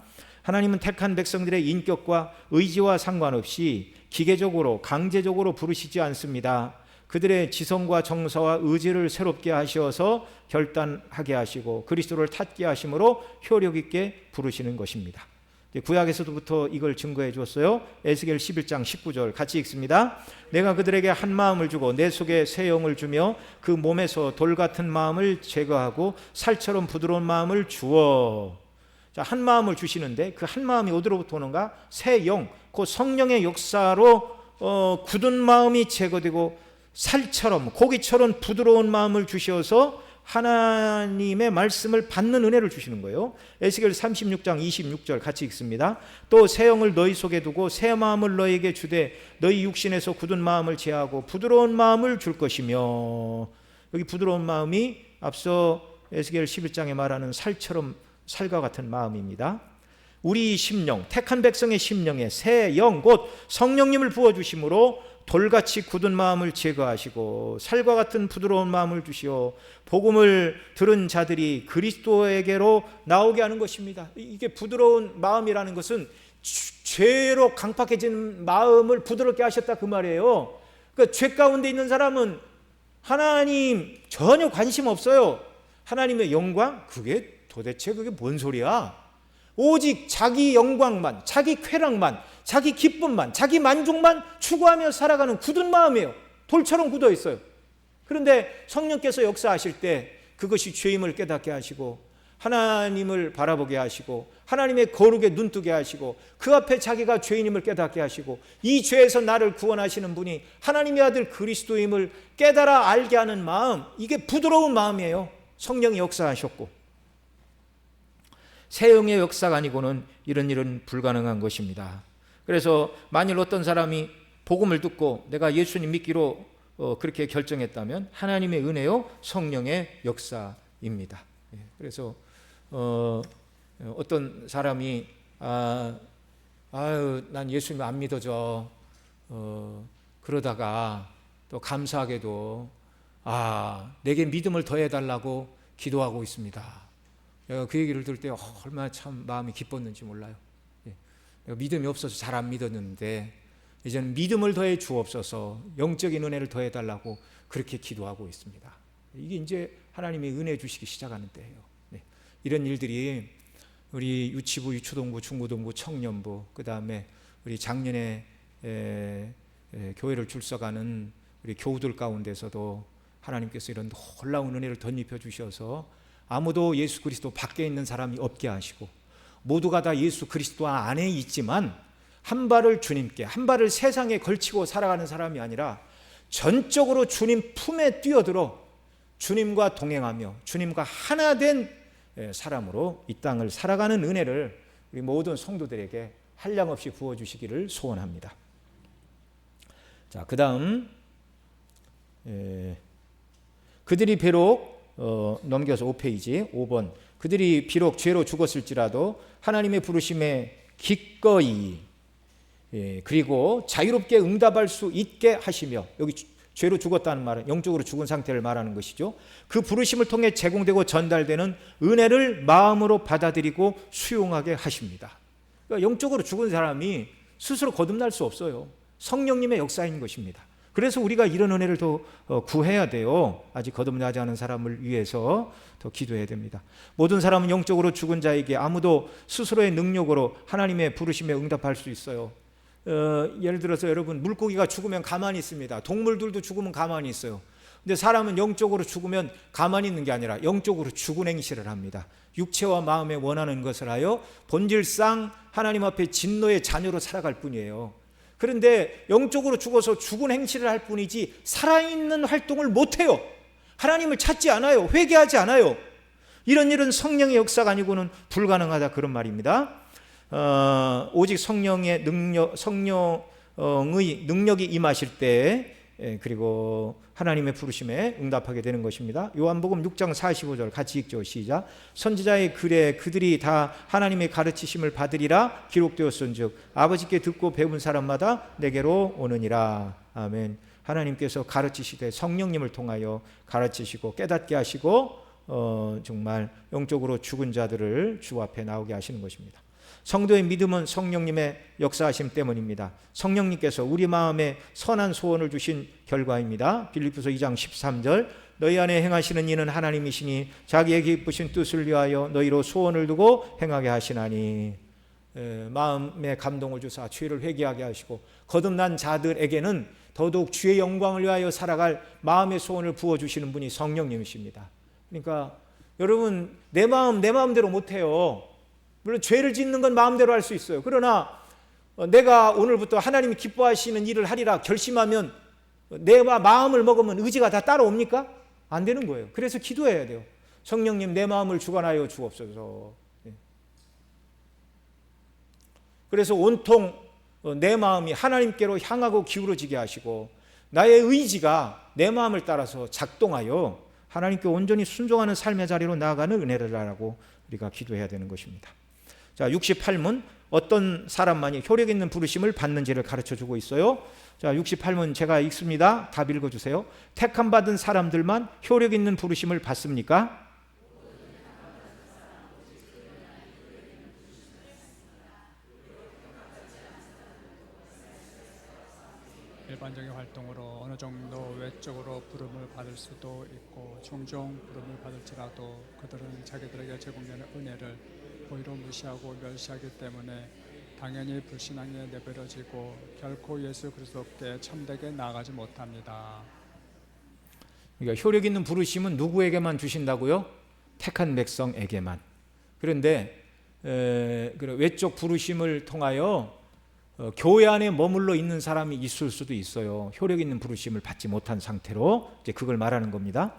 Speaker 1: 하나님은 택한 백성들의 인격과 의지와 상관없이 기계적으로 강제적으로 부르시지 않습니다. 그들의 지성과 정서와 의지를 새롭게 하셔서 결단하게 하시고 그리스도를 탔게 하심으로 효력 있게 부르시는 것입니다. 구약에서부터 이걸 증거해 주었어요. 에스겔 11장 19절 같이 읽습니다. 내가 그들에게 한 마음을 주고 내 속에 새 영을 주며 그 몸에서 돌 같은 마음을 제거하고 살처럼 부드러운 마음을 주어. 자, 한 마음을 주시는데 그 한 마음이 어디로부터 오는가? 새 영, 그 성령의 역사로 굳은 마음이 제거되고 살처럼 고기처럼 부드러운 마음을 주셔서 하나님의 말씀을 받는 은혜를 주시는 거예요. 에스겔 36장 26절 같이 읽습니다. 또 새 영을 너희 속에 두고 새 마음을 너희에게 주되 너희 육신에서 굳은 마음을 제하고 부드러운 마음을 줄 것이며. 여기 부드러운 마음이 앞서 에스겔 11장에 말하는 살과 같은 마음입니다. 우리 심령, 택한 백성의 심령에 새 영 곧 성령님을 부어주심으로 돌같이 굳은 마음을 제거하시고 살과 같은 부드러운 마음을 주시어 복음을 들은 자들이 그리스도에게로 나오게 하는 것입니다. 이게 부드러운 마음이라는 것은 죄로 강팍해진 마음을 부드럽게 하셨다 그 말이에요. 그러니까 죄 가운데 있는 사람은 하나님 전혀 관심 없어요. 하나님의 영광? 그게 도대체 그게 뭔 소리야? 오직 자기 영광만, 자기 쾌락만, 자기 기쁨만, 자기 만족만 추구하며 살아가는 굳은 마음이에요. 돌처럼 굳어 있어요. 그런데 성령께서 역사하실 때 그것이 죄임을 깨닫게 하시고 하나님을 바라보게 하시고 하나님의 거룩에 눈뜨게 하시고 그 앞에 자기가 죄인임을 깨닫게 하시고 이 죄에서 나를 구원하시는 분이 하나님의 아들 그리스도임을 깨달아 알게 하는 마음, 이게 부드러운 마음이에요. 성령이 역사하셨고 새 영의 역사가 아니고는 이런 일은 불가능한 것입니다. 그래서 만일 어떤 사람이 복음을 듣고 내가 예수님 믿기로 그렇게 결정했다면 하나님의 은혜요 성령의 역사입니다. 그래서 어떤 사람이 난 예수님 안 믿어져 그러다가 또 감사하게도 내게 믿음을 더해달라고 기도하고 있습니다. 내가 그 얘기를 들을 때 얼마나 참 마음이 기뻤는지 몰라요. 내가 믿음이 없어서 잘 안 믿었는데 이제는 믿음을 더해 주옵소서, 영적인 은혜를 더해 달라고 그렇게 기도하고 있습니다. 이게 이제 하나님의 은혜 주시기 시작하는 때예요. 이런 일들이 우리 유치부, 유초동부, 중고등부, 청년부, 그 다음에 우리 작년에 교회를 출석하는 우리 교우들 가운데서도 하나님께서 이런 놀라운 은혜를 덧입혀 주셔서 아무도 예수 그리스도 밖에 있는 사람이 없게 하시고 모두가 다 예수 그리스도 안에 있지만 한 발을 주님께, 한 발을 세상에 걸치고 살아가는 사람이 아니라 전적으로 주님 품에 뛰어들어 주님과 동행하며 주님과 하나 된 사람으로 이 땅을 살아가는 은혜를 우리 모든 성도들에게 한량없이 부어주시기를 소원합니다. 자, 그 다음 그들이 비록 넘겨서 5페이지 5번 그들이 비록 죄로 죽었을지라도 하나님의 부르심에 기꺼이 그리고 자유롭게 응답할 수 있게 하시며, 여기 죄로 죽었다는 말은 영적으로 죽은 상태를 말하는 것이죠. 그 부르심을 통해 제공되고 전달되는 은혜를 마음으로 받아들이고 수용하게 하십니다. 그러니까 영적으로 죽은 사람이 스스로 거듭날 수 없어요. 성령님의 역사인 것입니다. 그래서 우리가 이런 은혜를 더 구해야 돼요. 아직 거듭나지 않은 사람을 위해서 더 기도해야 됩니다. 모든 사람은 영적으로 죽은 자에게 아무도 스스로의 능력으로 하나님의 부르심에 응답할 수 있어요. 예를 들어서 여러분, 물고기가 죽으면 가만히 있습니다. 동물들도 죽으면 가만히 있어요. 근데 사람은 영적으로 죽으면 가만히 있는 게 아니라 영적으로 죽은 행실을 합니다. 육체와 마음에 원하는 것을 하여 본질상 하나님 앞에 진노의 자녀로 살아갈 뿐이에요. 그런데 영적으로 죽어서 죽은 행실을 할 뿐이지 살아있는 활동을 못해요. 하나님을 찾지 않아요. 회개하지 않아요. 이런 일은 성령의 역사가 아니고는 불가능하다, 그런 말입니다. 오직 성령의 성령의 능력이 임하실 때 그리고 하나님의 부르심에 응답하게 되는 것입니다. 요한복음 6장 45절 같이 읽죠. 시작. 선지자의 글에 그들이 다 하나님의 가르치심을 받으리라 기록되었은즉 아버지께 듣고 배운 사람마다 내게로 오느니라. 아멘. 하나님께서 가르치시되 성령님을 통하여 가르치시고 깨닫게 하시고 정말 영적으로 죽은 자들을 주 앞에 나오게 하시는 것입니다. 성도의 믿음은 성령님의 역사하심 때문입니다. 성령님께서 우리 마음에 선한 소원을 주신 결과입니다. 빌립보서 2장 13절 너희 안에 행하시는 이는 하나님이시니 자기의 기쁘신 뜻을 위하여 너희로 소원을 두고 행하게 하시나니. 마음에 감동을 주사 죄를 회개하게 하시고 거듭난 자들에게는 더더욱 주의 영광을 위하여 살아갈 마음의 소원을 부어주시는 분이 성령님이십니다. 그러니까 여러분 내 마음대로 못해요. 물론 죄를 짓는 건 마음대로 할 수 있어요. 그러나 내가 오늘부터 하나님이 기뻐하시는 일을 하리라 결심하면 내가 마음을 먹으면 의지가 다 따라옵니까? 안 되는 거예요. 그래서 기도해야 돼요. 성령님 내 마음을 주관하여 주옵소서. 그래서 온통 내 마음이 하나님께로 향하고 기울어지게 하시고 나의 의지가 내 마음을 따라서 작동하여 하나님께 온전히 순종하는 삶의 자리로 나아가는 은혜를 달라고 우리가 기도해야 되는 것입니다. 자, 68문 어떤 사람만이 효력 있는 부르심을 받는지를 가르쳐주고 있어요. 자, 68문 제가 읽습니다. 답 읽어주세요. 택함 받은 사람들만 효력 있는 부르심을 받습니까?
Speaker 2: 일반적인 활동으로 어느 정도 외적으로 부름을 받을 수도 있고 종종 부름을 받을지라도 그들은 자기들에게 제공되는 은혜를 고의로 무시하고 멸시하기 때문에 당연히 불신앙에 내버려지고 결코 예수 그리스도께 참되게 나아가지 못합니다.
Speaker 1: 그러니까 효력 있는 부르심은 누구에게만 주신다고요? 택한 백성에게만. 그런데 외적 부르심을 통하여 교회 안에 머물러 있는 사람이 있을 수도 있어요. 효력 있는 부르심을 받지 못한 상태로 이제 그걸 말하는 겁니다.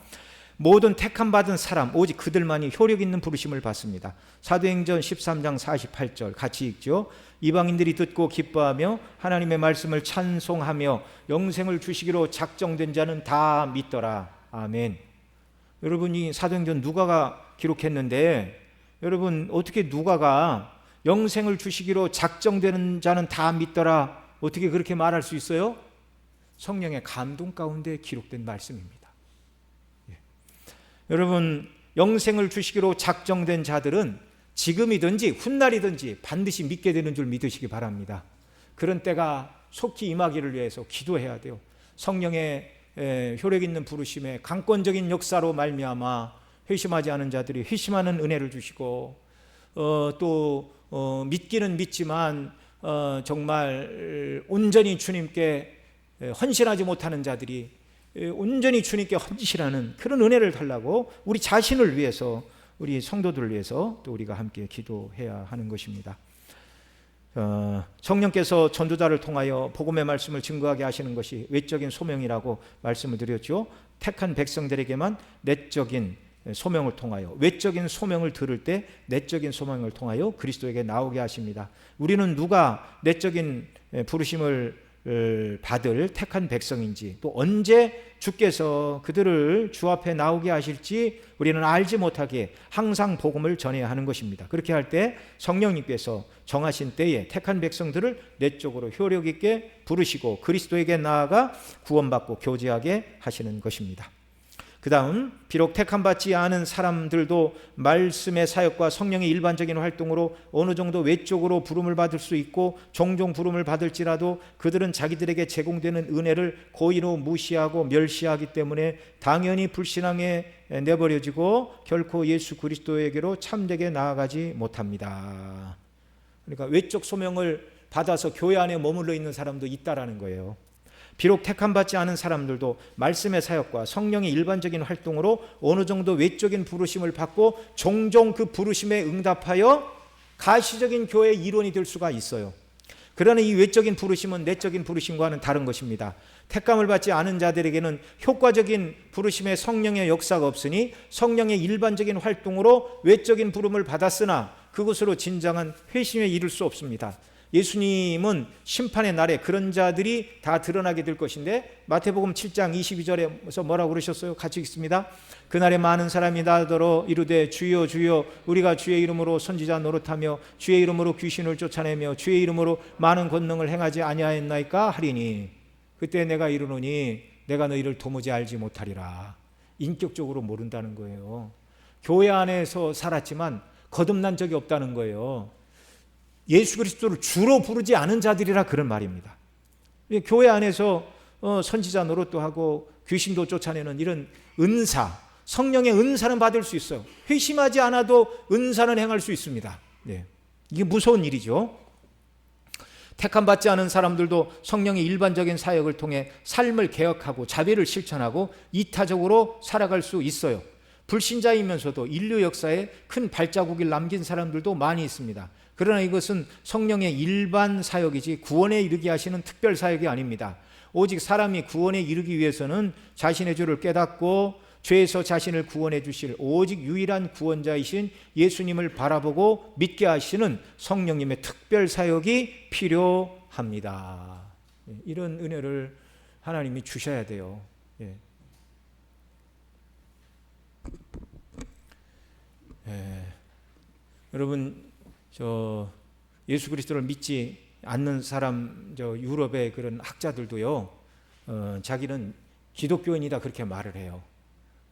Speaker 1: 모든 택함 받은 사람 오직 그들만이 효력 있는 부르심을 받습니다. 사도행전 13장 48절 같이 읽죠. 이방인들이 듣고 기뻐하며 하나님의 말씀을 찬송하며 영생을 주시기로 작정된 자는 다 믿더라. 아멘. 여러분이 사도행전 누가가 기록했는데 여러분 어떻게 누가가 영생을 주시기로 작정되는 자는 다 믿더라 어떻게 그렇게 말할 수 있어요? 성령의 감동 가운데 기록된 말씀입니다. 여러분 영생을 주시기로 작정된 자들은 지금이든지 훗날이든지 반드시 믿게 되는 줄 믿으시기 바랍니다. 그런 때가 속히 임하기를 위해서 기도해야 돼요. 성령의 효력 있는 부르심에 강권적인 역사로 말미암아 회심하지 않은 자들이 회심하는 은혜를 주시고 또 믿기는 믿지만 정말 온전히 주님께 헌신하지 못하는 자들이 온전히 주님께 헌신하는 그런 은혜를 달라고 우리 자신을 위해서 우리 성도들을 위해서 또 우리가 함께 기도해야 하는 것입니다. 성령께서 전도자를 통하여 복음의 말씀을 증거하게 하시는 것이 외적인 소명이라고 말씀을 드렸죠. 택한 백성들에게만 내적인 소명을 통하여 외적인 소명을 들을 때 내적인 소명을 통하여 그리스도에게 나오게 하십니다. 우리는 누가 내적인 부르심을 받을 택한 백성인지 또 언제 주께서 그들을 주 앞에 나오게 하실지 우리는 알지 못하게 항상 복음을 전해야 하는 것입니다. 그렇게 할 때 성령님께서 정하신 때에 택한 백성들을 내적으로 효력 있게 부르시고 그리스도에게 나아가 구원받고 교제하게 하시는 것입니다. 그 다음 비록 택함받지 않은 사람들도 말씀의 사역과 성령의 일반적인 활동으로 어느 정도 외적으로 부름을 받을 수 있고 종종 부름을 받을지라도 그들은 자기들에게 제공되는 은혜를 고의로 무시하고 멸시하기 때문에 당연히 불신앙에 내버려지고 결코 예수 그리스도에게로 참되게 나아가지 못합니다. 그러니까 외적 소명을 받아서 교회 안에 머물러 있는 사람도 있다라는 거예요. 비록 택함받지 않은 사람들도 말씀의 사역과 성령의 일반적인 활동으로 어느 정도 외적인 부르심을 받고 종종 그 부르심에 응답하여 가시적인 교회의 일원이 될 수가 있어요. 그러나 이 외적인 부르심은 내적인 부르심과는 다른 것입니다. 택감을 받지 않은 자들에게는 효과적인 부르심의 성령의 역사가 없으니 성령의 일반적인 활동으로 외적인 부름을 받았으나 그것으로 진정한 회심에 이를 수 없습니다. 예수님은 심판의 날에 그런 자들이 다 드러나게 될 것인데 마태복음 7장 22절에서 뭐라고 그러셨어요? 같이 읽습니다. 그날에 많은 사람이 나더러 이르되 주여 주여 우리가 주의 이름으로 선지자 노릇하며 주의 이름으로 귀신을 쫓아내며 주의 이름으로 많은 권능을 행하지 아니하였나이까 하리니 그때 내가 이르노니 내가 너희를 도무지 알지 못하리라. 인격적으로 모른다는 거예요. 교회 안에서 살았지만 거듭난 적이 없다는 거예요. 예수 그리스도를 주로 부르지 않은 자들이라 그런 말입니다. 교회 안에서 선지자 노릇도 하고 귀신도 쫓아내는 이런 은사, 성령의 은사는 받을 수 있어요. 회심하지 않아도 은사는 행할 수 있습니다. 네. 이게 무서운 일이죠. 택함받지 않은 사람들도 성령의 일반적인 사역을 통해 삶을 개혁하고 자비를 실천하고 이타적으로 살아갈 수 있어요. 불신자이면서도 인류 역사에 큰 발자국을 남긴 사람들도 많이 있습니다. 그러나 이것은 성령의 일반 사역이지 구원에 이르게 하시는 특별 사역이 아닙니다. 오직 사람이 구원에 이르기 위해서는 자신의 죄를 깨닫고 죄에서 자신을 구원해 주실 오직 유일한 구원자이신 예수님을 바라보고 믿게 하시는 성령님의 특별 사역이 필요합니다. 이런 은혜를 하나님이 주셔야 돼요. 여러분, 예수 그리스도를 믿지 않는 사람, 유럽의 그런 학자들도요, 자기는 기독교인이다 그렇게 말을 해요.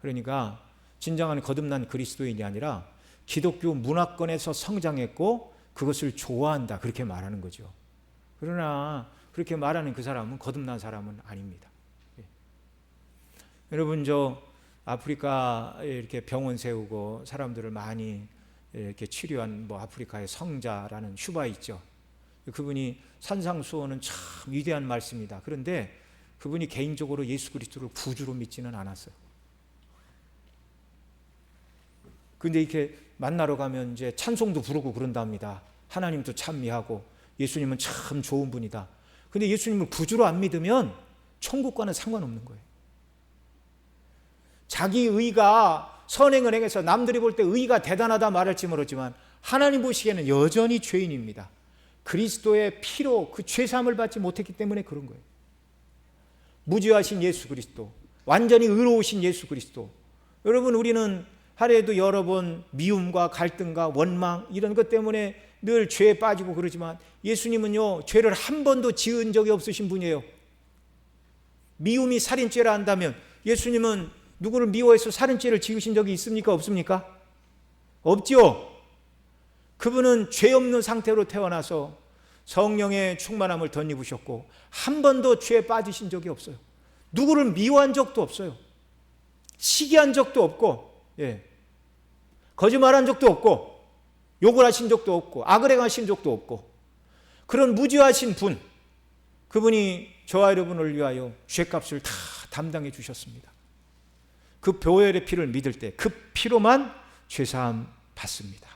Speaker 1: 그러니까 진정한 거듭난 그리스도인이 아니라 기독교 문화권에서 성장했고 그것을 좋아한다 그렇게 말하는 거죠. 그러나 그렇게 말하는 그 사람은 거듭난 사람은 아닙니다. 여러분, 아프리카에 이렇게 병원 세우고 사람들을 많이 이렇게 치료한 아프리카의 성자라는 슈바 있죠. 그분이 산상수호는 참 위대한 말씀이다. 그런데 그분이 개인적으로 예수 그리스도를 구주로 믿지는 않았어요. 근데 이렇게 만나러 가면 이제 찬송도 부르고 그런답니다. 하나님도 찬미하고 예수님은 참 좋은 분이다. 근데 예수님을 구주로 안 믿으면 천국과는 상관없는 거예요. 자기 의가 선행을 행해서 남들이 볼 때 의가 대단하다 말할지 모르지만 하나님 보시기에는 여전히 죄인입니다. 그리스도의 피로 그 죄사함을 받지 못했기 때문에 그런 거예요. 무죄하신 예수 그리스도, 완전히 의로우신 예수 그리스도. 여러분, 우리는 하루에도 여러 번 미움과 갈등과 원망 이런 것 때문에 늘 죄에 빠지고 그러지만 예수님은요, 죄를 한 번도 지은 적이 없으신 분이에요. 미움이 살인죄라 한다면 예수님은 누구를 미워해서 살인죄를 지으신 적이 있습니까? 없습니까? 없죠. 그분은 죄 없는 상태로 태어나서 성령의 충만함을 덧입으셨고 한 번도 죄에 빠지신 적이 없어요. 누구를 미워한 적도 없어요. 시기한 적도 없고, 거짓말한 적도 없고, 욕을 하신 적도 없고, 악을 행하신 적도 없고, 그런 무죄하신 분, 그분이 저와 여러분을 위하여 죄값을 다 담당해 주셨습니다. 그 보혈의 피를 믿을 때 그 피로만 죄사함 받습니다.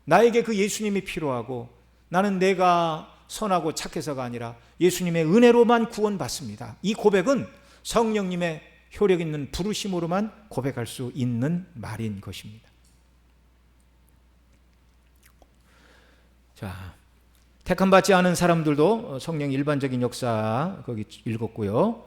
Speaker 1: 나에게 그 예수님이 필요하고 나는 내가 선하고 착해서가 아니라 예수님의 은혜로만 구원받습니다. 이 고백은 성령님의 효력 있는 부르심으로만 고백할 수 있는 말인 것입니다. 자, 택함받지 않은 사람들도 성령 일반적인 역사 거기 읽었고요.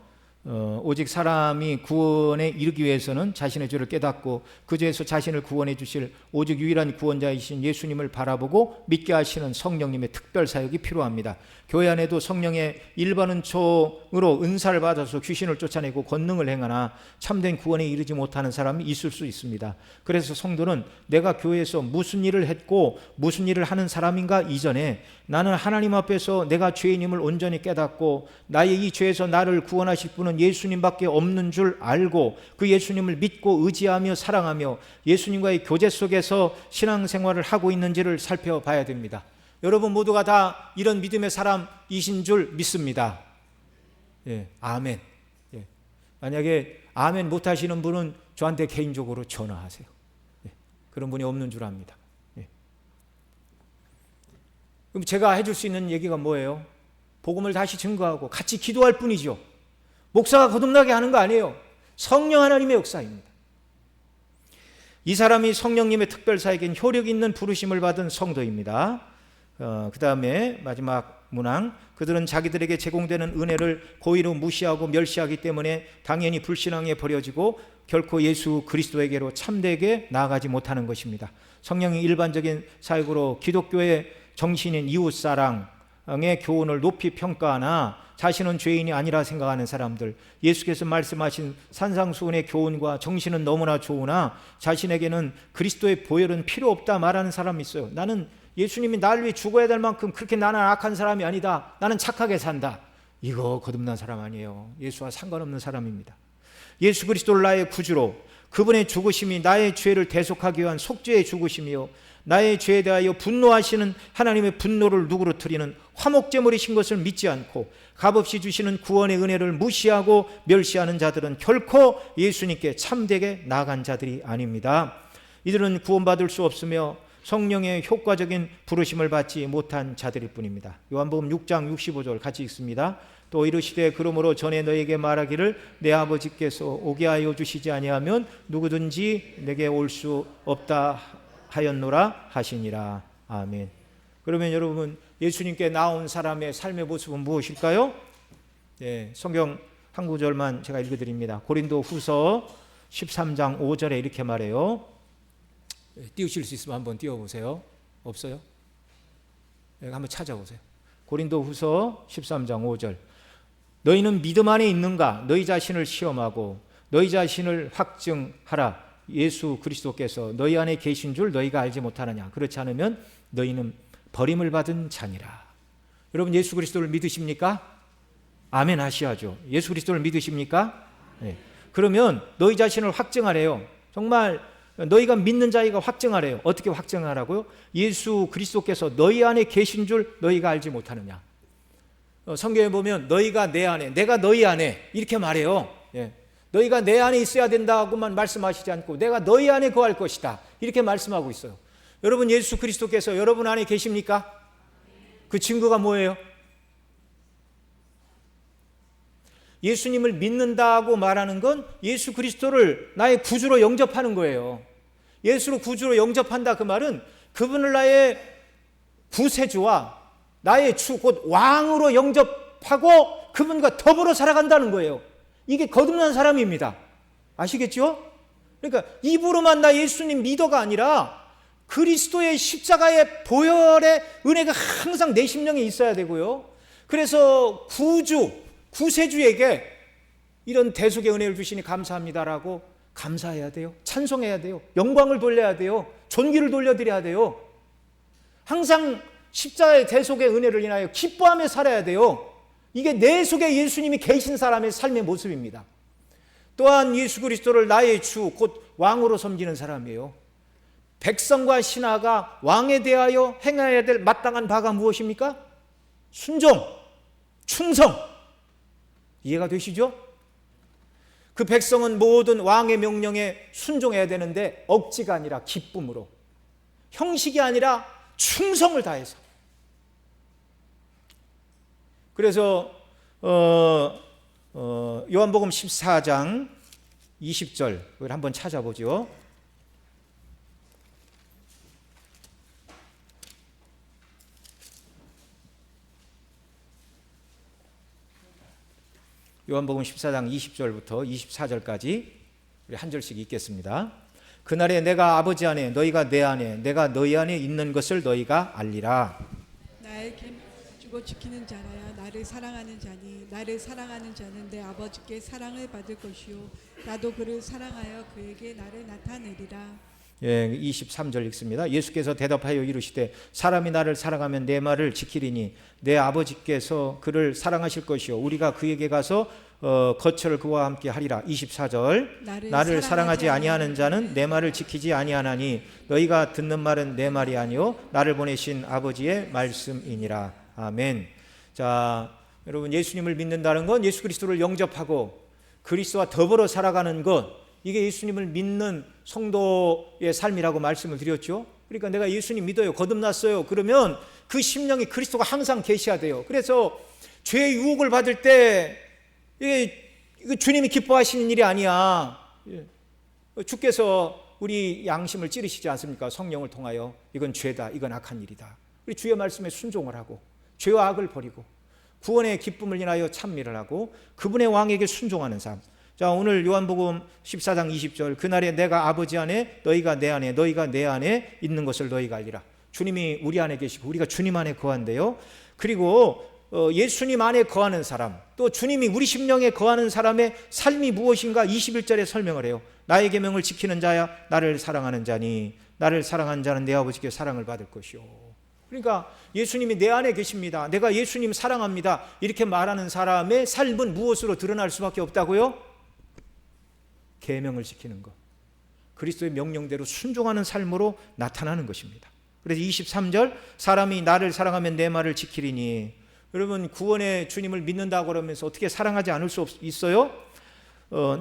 Speaker 1: 오직 사람이 구원에 이르기 위해서는 자신의 죄를 깨닫고 그 죄에서 자신을 구원해 주실 오직 유일한 구원자이신 예수님을 바라보고 믿게 하시는 성령님의 특별 사역이 필요합니다. 교회 안에도 성령의 일반 은총으로 은사를 받아서 귀신을 쫓아내고 권능을 행하나 참된 구원에 이르지 못하는 사람이 있을 수 있습니다. 그래서 성도는 내가 교회에서 무슨 일을 했고 무슨 일을 하는 사람인가 이전에 나는 하나님 앞에서 내가 죄인임을 온전히 깨닫고 나의 이 죄에서 나를 구원하실 분은 예수님밖에 없는 줄 알고 그 예수님을 믿고 의지하며 사랑하며 예수님과의 교제 속에서 신앙생활을 하고 있는지를 살펴봐야 됩니다. 여러분 모두가 다 이런 믿음의 사람이신 줄 믿습니다. 아멘. 만약에 아멘 못하시는 분은 저한테 개인적으로 전화하세요. 그런 분이 없는 줄 압니다. 그럼 제가 해줄 수 있는 얘기가 뭐예요? 복음을 다시 증거하고 같이 기도할 뿐이죠. 목사가 거듭나게 하는 거 아니에요. 성령 하나님의 역사입니다. 이 사람이 성령님의 특별사에겐 효력 있는 부르심을 받은 성도입니다. 그 다음에 마지막 문항, 그들은 자기들에게 제공되는 은혜를 고의로 무시하고 멸시하기 때문에 당연히 불신앙에 버려지고 결코 예수 그리스도에게로 참되게 나아가지 못하는 것입니다. 성령이 일반적인 사역으로 기독교의 정신인 이웃사랑의 교훈을 높이 평가하나 자신은 죄인이 아니라 생각하는 사람들, 예수께서 말씀하신 산상수훈의 교훈과 정신은 너무나 좋으나 자신에게는 그리스도의 보혈은 필요 없다 말하는 사람이 있어요. 나는 예수님이 나를 위해 죽어야 될 만큼 그렇게 나는 악한 사람이 아니다, 나는 착하게 산다. 이거 거듭난 사람 아니에요. 예수와 상관없는 사람입니다. 예수 그리스도를 나의 구주로, 그분의 죽으심이 나의 죄를 대속하기 위한 속죄의 죽으심이요 나의 죄에 대하여 분노하시는 하나님의 분노를 누그러뜨리는 화목제물이신 것을 믿지 않고 값없이 주시는 구원의 은혜를 무시하고 멸시하는 자들은 결코 예수님께 참되게 나아간 자들이 아닙니다. 이들은 구원받을 수 없으며 성령의 효과적인 부르심을 받지 못한 자들일 뿐입니다. 요한복음 6장 65절 같이 읽습니다. 또 이르시되 그러므로 전에 너에게 말하기를 내 아버지께서 오게 하여 주시지 아니하면 누구든지 내게 올 수 없다 하였노라 하시니라. 아멘. 그러면 여러분, 예수님께 나온 사람의 삶의 모습은 무엇일까요? 네, 성경 한 구절만 제가 읽어드립니다. 고린도 후서 13장 5절에 이렇게 말해요. 띄우실 수 있으면 한번 띄워보세요. 없어요? 한번 찾아보세요. 고린도 후서 13장 5절. 너희는 믿음 안에 있는가? 너희 자신을 시험하고 너희 자신을 확증하라. 예수 그리스도께서 너희 안에 계신 줄 너희가 알지 못하느냐? 그렇지 않으면 너희는 버림을 받은 자니라. 여러분, 예수 그리스도를 믿으십니까? 아멘 하셔야죠. 예수 그리스도를 믿으십니까? 네. 그러면 너희 자신을 확증하래요. 정말 너희가 믿는 자이가 확증하래요. 어떻게 확증하라고요? 예수 그리스도께서 너희 안에 계신 줄 너희가 알지 못하느냐? 성경에 보면 너희가 내 안에, 내가 너희 안에 이렇게 말해요. 예. 너희가 내 안에 있어야 된다고만 말씀하시지 않고 내가 너희 안에 거할 것이다 이렇게 말씀하고 있어요. 여러분, 예수 그리스도께서 여러분 안에 계십니까? 그 증거가 뭐예요? 예수님을 믿는다고 말하는 건 예수 그리스도를 나의 구주로 영접하는 거예요. 예수로 구주로 영접한다 그 말은 그분을 나의 구세주와 나의 주 곧 왕으로 영접하고 그분과 더불어 살아간다는 거예요. 이게 거듭난 사람입니다. 아시겠죠? 그러니까 입으로만 나 예수님 믿어가 아니라 그리스도의 십자가의 보혈의 은혜가 항상 내 심령에 있어야 되고요. 그래서 구세주에게 이런 대속의 은혜를 주시니 감사합니다라고 감사해야 돼요. 찬송해야 돼요. 영광을 돌려야 돼요. 존귀를 돌려드려야 돼요. 항상 십자가의 대속의 은혜를 인하여 기뻐하며 살아야 돼요. 이게 내 속에 예수님이 계신 사람의 삶의 모습입니다. 또한 예수 그리스도를 나의 주, 곧 왕으로 섬기는 사람이에요. 백성과 신하가 왕에 대하여 행해야 될 마땅한 바가 무엇입니까? 순종, 충성. 이해가 되시죠? 그 백성은 모든 왕의 명령에 순종해야 되는데 억지가 아니라 기쁨으로, 형식이 아니라 충성을 다해서. 그래서 요한복음 14장 20절 이걸 한번 찾아보죠. 요한복음 14장 20절부터 24절까지 우리 한 절씩 읽겠습니다. 그날에 내가 아버지 안에 너희가 내 안에 내가 너희 안에 있는 것을 너희가 알리라.
Speaker 3: 나의 주고 지키는 자라야 나를 사랑하는 자니 나를 사랑하는 자는 내 아버지께 사랑을 받을 것이요 나도 그를 사랑하여 그에게 나를 나타내리라.
Speaker 1: 예, 23절 읽습니다. 예수께서 대답하여 이르시되 사람이 나를 사랑하면 내 말을 지키리니 내 아버지께서 그를 사랑하실 것이요 우리가 그에게 가서 거처를 그와 함께 하리라. 24절 나를 사랑하지 아니하는 자는 내 말을 지키지 아니하나니 너희가 듣는 말은 내 말이 아니요 나를 보내신 아버지의 말씀이니라. 아멘. 자, 여러분, 예수님을 믿는다는 건 예수 그리스도를 영접하고 그리스도와 더불어 살아가는 것, 이게 예수님을 믿는 성도의 삶이라고 말씀을 드렸죠. 그러니까 내가 예수님 믿어요, 거듭났어요, 그러면 그 심령이 그리스도가 항상 계셔야 돼요. 그래서 죄의 유혹을 받을 때 이게 주님이 기뻐하시는 일이 아니야. 주께서 우리 양심을 찌르시지 않습니까? 성령을 통하여 이건 죄다, 이건 악한 일이다. 우리 주의 말씀에 순종을 하고 죄와 악을 버리고 구원의 기쁨을 인하여 찬미를 하고 그분의 왕에게 순종하는 삶. 자, 오늘 요한복음 14장 20절, 그날에 내가 아버지 안에, 너희가 내 안에, 너희가 내 안에 있는 것을 너희가 알리라. 주님이 우리 안에 계시고 우리가 주님 안에 거한대요. 그리고 예수님 안에 거하는 사람, 또 주님이 우리 심령에 거하는 사람의 삶이 무엇인가 21절에 설명을 해요. 나의 계명을 지키는 자야 나를 사랑하는 자니 나를 사랑하는 자는 내 아버지께 사랑을 받을 것이요. 그러니까 예수님이 내 안에 계십니다, 내가 예수님 사랑합니다, 이렇게 말하는 사람의 삶은 무엇으로 드러날 수밖에 없다고요? 계명을 지키는 것, 그리스도의 명령대로 순종하는 삶으로 나타나는 것입니다. 그래서 23절, 사람이 나를 사랑하면 내 말을 지키리니. 여러분, 구원의 주님을 믿는다고 그러면서 어떻게 사랑하지 않을 수 있어요?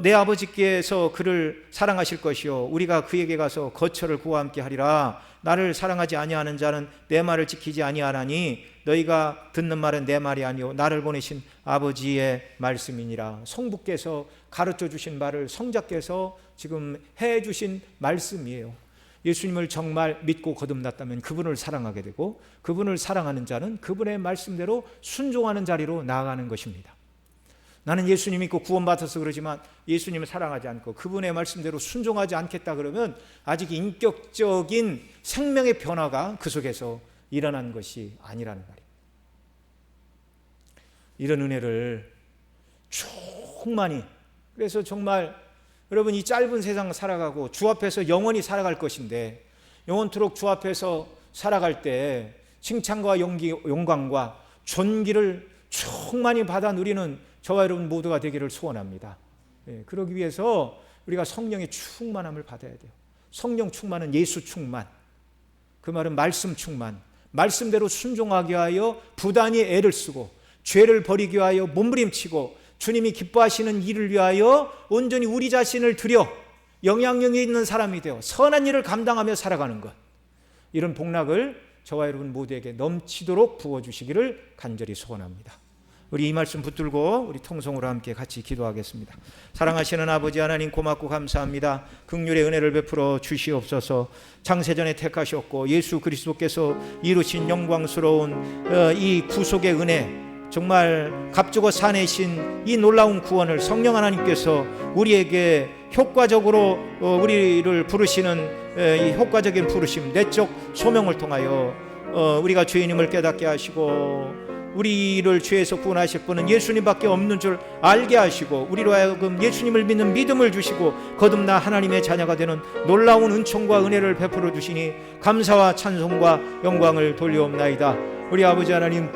Speaker 1: 내 아버지께서 그를 사랑하실 것이요 우리가 그에게 가서 거처를 그와 함께 하리라. 나를 사랑하지 아니하는 자는 내 말을 지키지 아니하나니 너희가 듣는 말은 내 말이 아니요 나를 보내신 아버지의 말씀이니라. 성부께서 가르쳐 주신 말을 성자께서 지금 해 주신 말씀이에요. 예수님을 정말 믿고 거듭났다면 그분을 사랑하게 되고, 그분을 사랑하는 자는 그분의 말씀대로 순종하는 자리로 나아가는 것입니다. 나는 예수님 믿고 구원받아서 그러지만 예수님을 사랑하지 않고 그분의 말씀대로 순종하지 않겠다 그러면 아직 인격적인 생명의 변화가 그 속에서 일어난 것이 아니라는 말이에요. 이런 은혜를 충만히, 그래서 정말 여러분, 이 짧은 세상 살아가고 주 앞에서 영원히 살아갈 것인데, 영원토록 주 앞에서 살아갈 때 칭찬과 영광과 존귀를 충만히 받아 누리는 저와 여러분 모두가 되기를 소원합니다. 그러기 위해서 우리가 성령의 충만함을 받아야 돼요. 성령 충만은 예수 충만, 그 말은 말씀 충만, 말씀대로 순종하기 위하여 부단히 애를 쓰고 죄를 버리기 위하여 몸부림치고 주님이 기뻐하시는 일을 위하여 온전히 우리 자신을 들여 영향력이 있는 사람이 되어 선한 일을 감당하며 살아가는 것, 이런 복락을 저와 여러분 모두에게 넘치도록 부어주시기를 간절히 소원합니다. 우리 이 말씀 붙들고 우리 통성으로 함께 같이 기도하겠습니다. 사랑하시는 아버지 하나님, 고맙고 감사합니다. 긍휼의 은혜를 베풀어 주시옵소서. 창세전에 택하셨고 예수 그리스도께서 이루신 영광스러운 이 구속의 은혜, 정말 값주고 사내신 이 놀라운 구원을 성령 하나님께서 우리에게 효과적으로 우리를 부르시는 이 효과적인 부르심, 내적 소명을 통하여 우리가 죄인임을 깨닫게 하시고, 우리를 죄에서 구원하실 분은 예수님밖에 없는 줄 알게 하시고, 우리로 하여금 예수님을 믿는 믿음을 주시고 거듭나 하나님의 자녀가 되는 놀라운 은총과 은혜를 베풀어 주시니 감사와 찬송과 영광을 돌려옵나이다. 우리 아버지 하나님,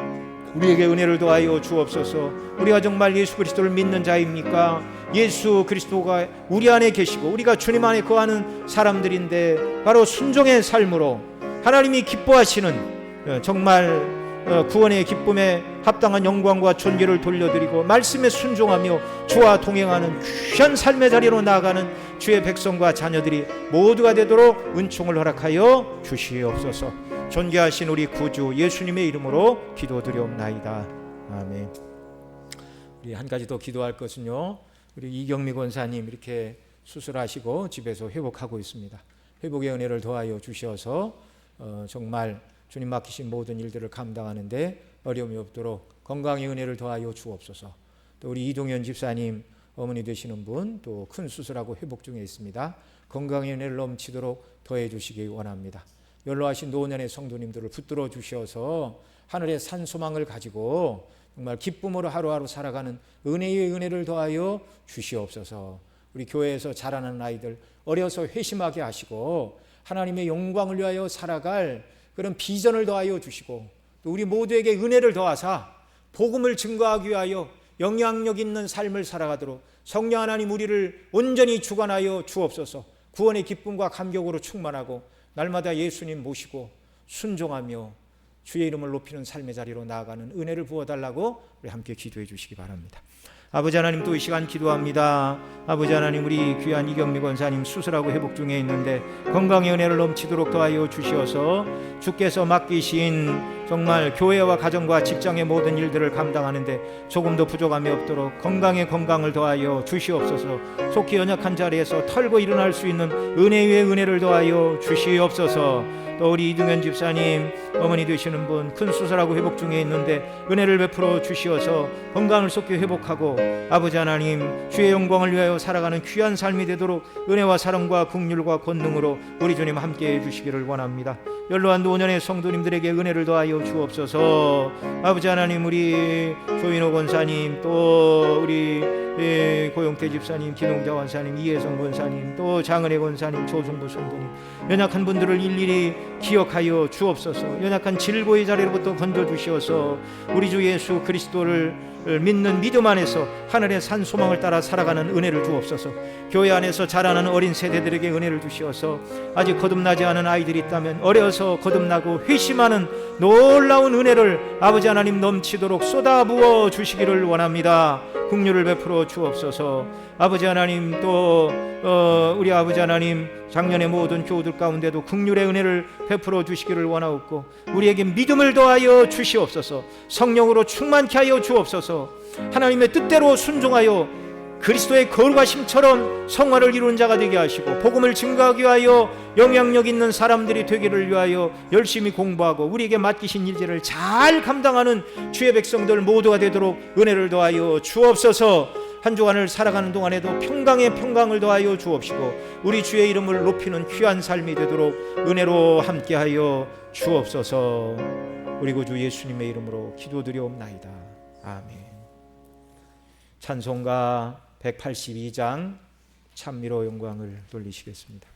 Speaker 1: 우리에게 은혜를 더하여 주옵소서. 우리가 정말 예수 그리스도를 믿는 자입니까? 예수 그리스도가 우리 안에 계시고 우리가 주님 안에 거하는 사람들인데, 바로 순종의 삶으로 하나님이 기뻐하시는 정말 구원의 기쁨에 합당한 영광과 존귀를 돌려드리고 말씀에 순종하며 주와 동행하는 귀한 삶의 자리로 나아가는 주의 백성과 자녀들이 모두가 되도록 은총을 허락하여 주시옵소서. 존귀하신 우리 구주 예수님의 이름으로 기도드리옵나이다. 아멘. 우리 한 가지 더 기도할 것은요, 우리 이경미 권사님 이렇게 수술하시고 집에서 회복하고 있습니다. 회복의 은혜를 더하여 주셔서 정말 주님 맡기신 모든 일들을 감당하는데 어려움이 없도록 건강의 은혜를 더하여 주옵소서. 또 우리 이동현 집사님 어머니 되시는 분 또 큰 수술하고 회복 중에 있습니다. 건강의 은혜를 넘치도록 더해 주시기 원합니다. 연로하신 노년의 성도님들을 붙들어 주셔서 하늘의 산소망을 가지고 정말 기쁨으로 하루하루 살아가는 은혜의 은혜를 더하여 주시옵소서. 우리 교회에서 자라는 아이들 어려서 회심하게 하시고 하나님의 영광을 위하여 살아갈 그런 비전을 더하여 주시고, 또 우리 모두에게 은혜를 더하사 복음을 증거하기 위하여 영향력 있는 삶을 살아가도록 성령 하나님 우리를 온전히 주관하여 주옵소서. 구원의 기쁨과 감격으로 충만하고 날마다 예수님 모시고 순종하며 주의 이름을 높이는 삶의 자리로 나아가는 은혜를 부어달라고 우리 함께 기도해 주시기 바랍니다. 아버지 하나님, 또 이 시간 기도합니다. 아버지 하나님, 우리 귀한 이경미 권사님 수술하고 회복 중에 있는데 건강의 은혜를 넘치도록 도와여 주시어서 주께서 맡기신 정말 교회와 가정과 직장의 모든 일들을 감당하는데 조금도 부족함이 없도록 건강을 더하여 주시옵소서. 속히 연약한 자리에서 털고 일어날 수 있는 은혜 위에 은혜를 더하여 주시옵소서. 또 우리 이등현 집사님, 어머니 되시는 분 큰 수술하고 회복 중에 있는데 은혜를 베풀어 주시어서 건강을 속히 회복하고 아버지 하나님, 주의 영광을 위하여 살아가는 귀한 삶이 되도록 은혜와 사랑과 긍휼과 권능으로 우리 주님 함께해 주시기를 원합니다. 연로한 노년의 성도님들에게 은혜를 더하여 주옵소서. 아버지 하나님, 우리 조인호 권사님, 또 우리 고용태 집사님, 김용자 권사님, 이혜성 권사님, 또 장은혜 권사님, 조승부 성도님, 연약한 분들을 일일이 기억하여 주옵소서. 연약한 질고의 자리로부터 건져주시어서 우리 주 예수 그리스도를 믿는 믿음 안에서 하늘의 산 소망을 따라 살아가는 은혜를 주옵소서. 교회 안에서 자라는 어린 세대들에게 은혜를 주시어서 아직 거듭나지 않은 아이들이 있다면 어려서 거듭나고 회심하는 놀라운 은혜를 아버지 하나님 넘치도록 쏟아부어 주시기를 원합니다. 긍휼을 베풀어 주옵소서. 아버지 하나님, 또 우리 아버지 하나님, 작년의 모든 교우들 가운데도 긍휼의 은혜를 베풀어 주시기를 원하옵고 우리에게 믿음을 더하여 주시옵소서. 성령으로 충만케 하여 주옵소서. 하나님의 뜻대로 순종하여 그리스도의 거룩하심처럼 성화를 이루는 자가 되게 하시고 복음을 증거하기 위하여 영향력 있는 사람들이 되기를 위하여 열심히 공부하고 우리에게 맡기신 일들을 잘 감당하는 주의 백성들 모두가 되도록 은혜를 더하여 주옵소서. 한 주간을 살아가는 동안에도 평강에 평강을 더하여 주옵시고 우리 주의 이름을 높이는 귀한 삶이 되도록 은혜로 함께하여 주옵소서. 우리 구주 예수님의 이름으로 기도드리옵나이다. 아멘. 찬송가 182장 찬미로 영광을 돌리시겠습니다.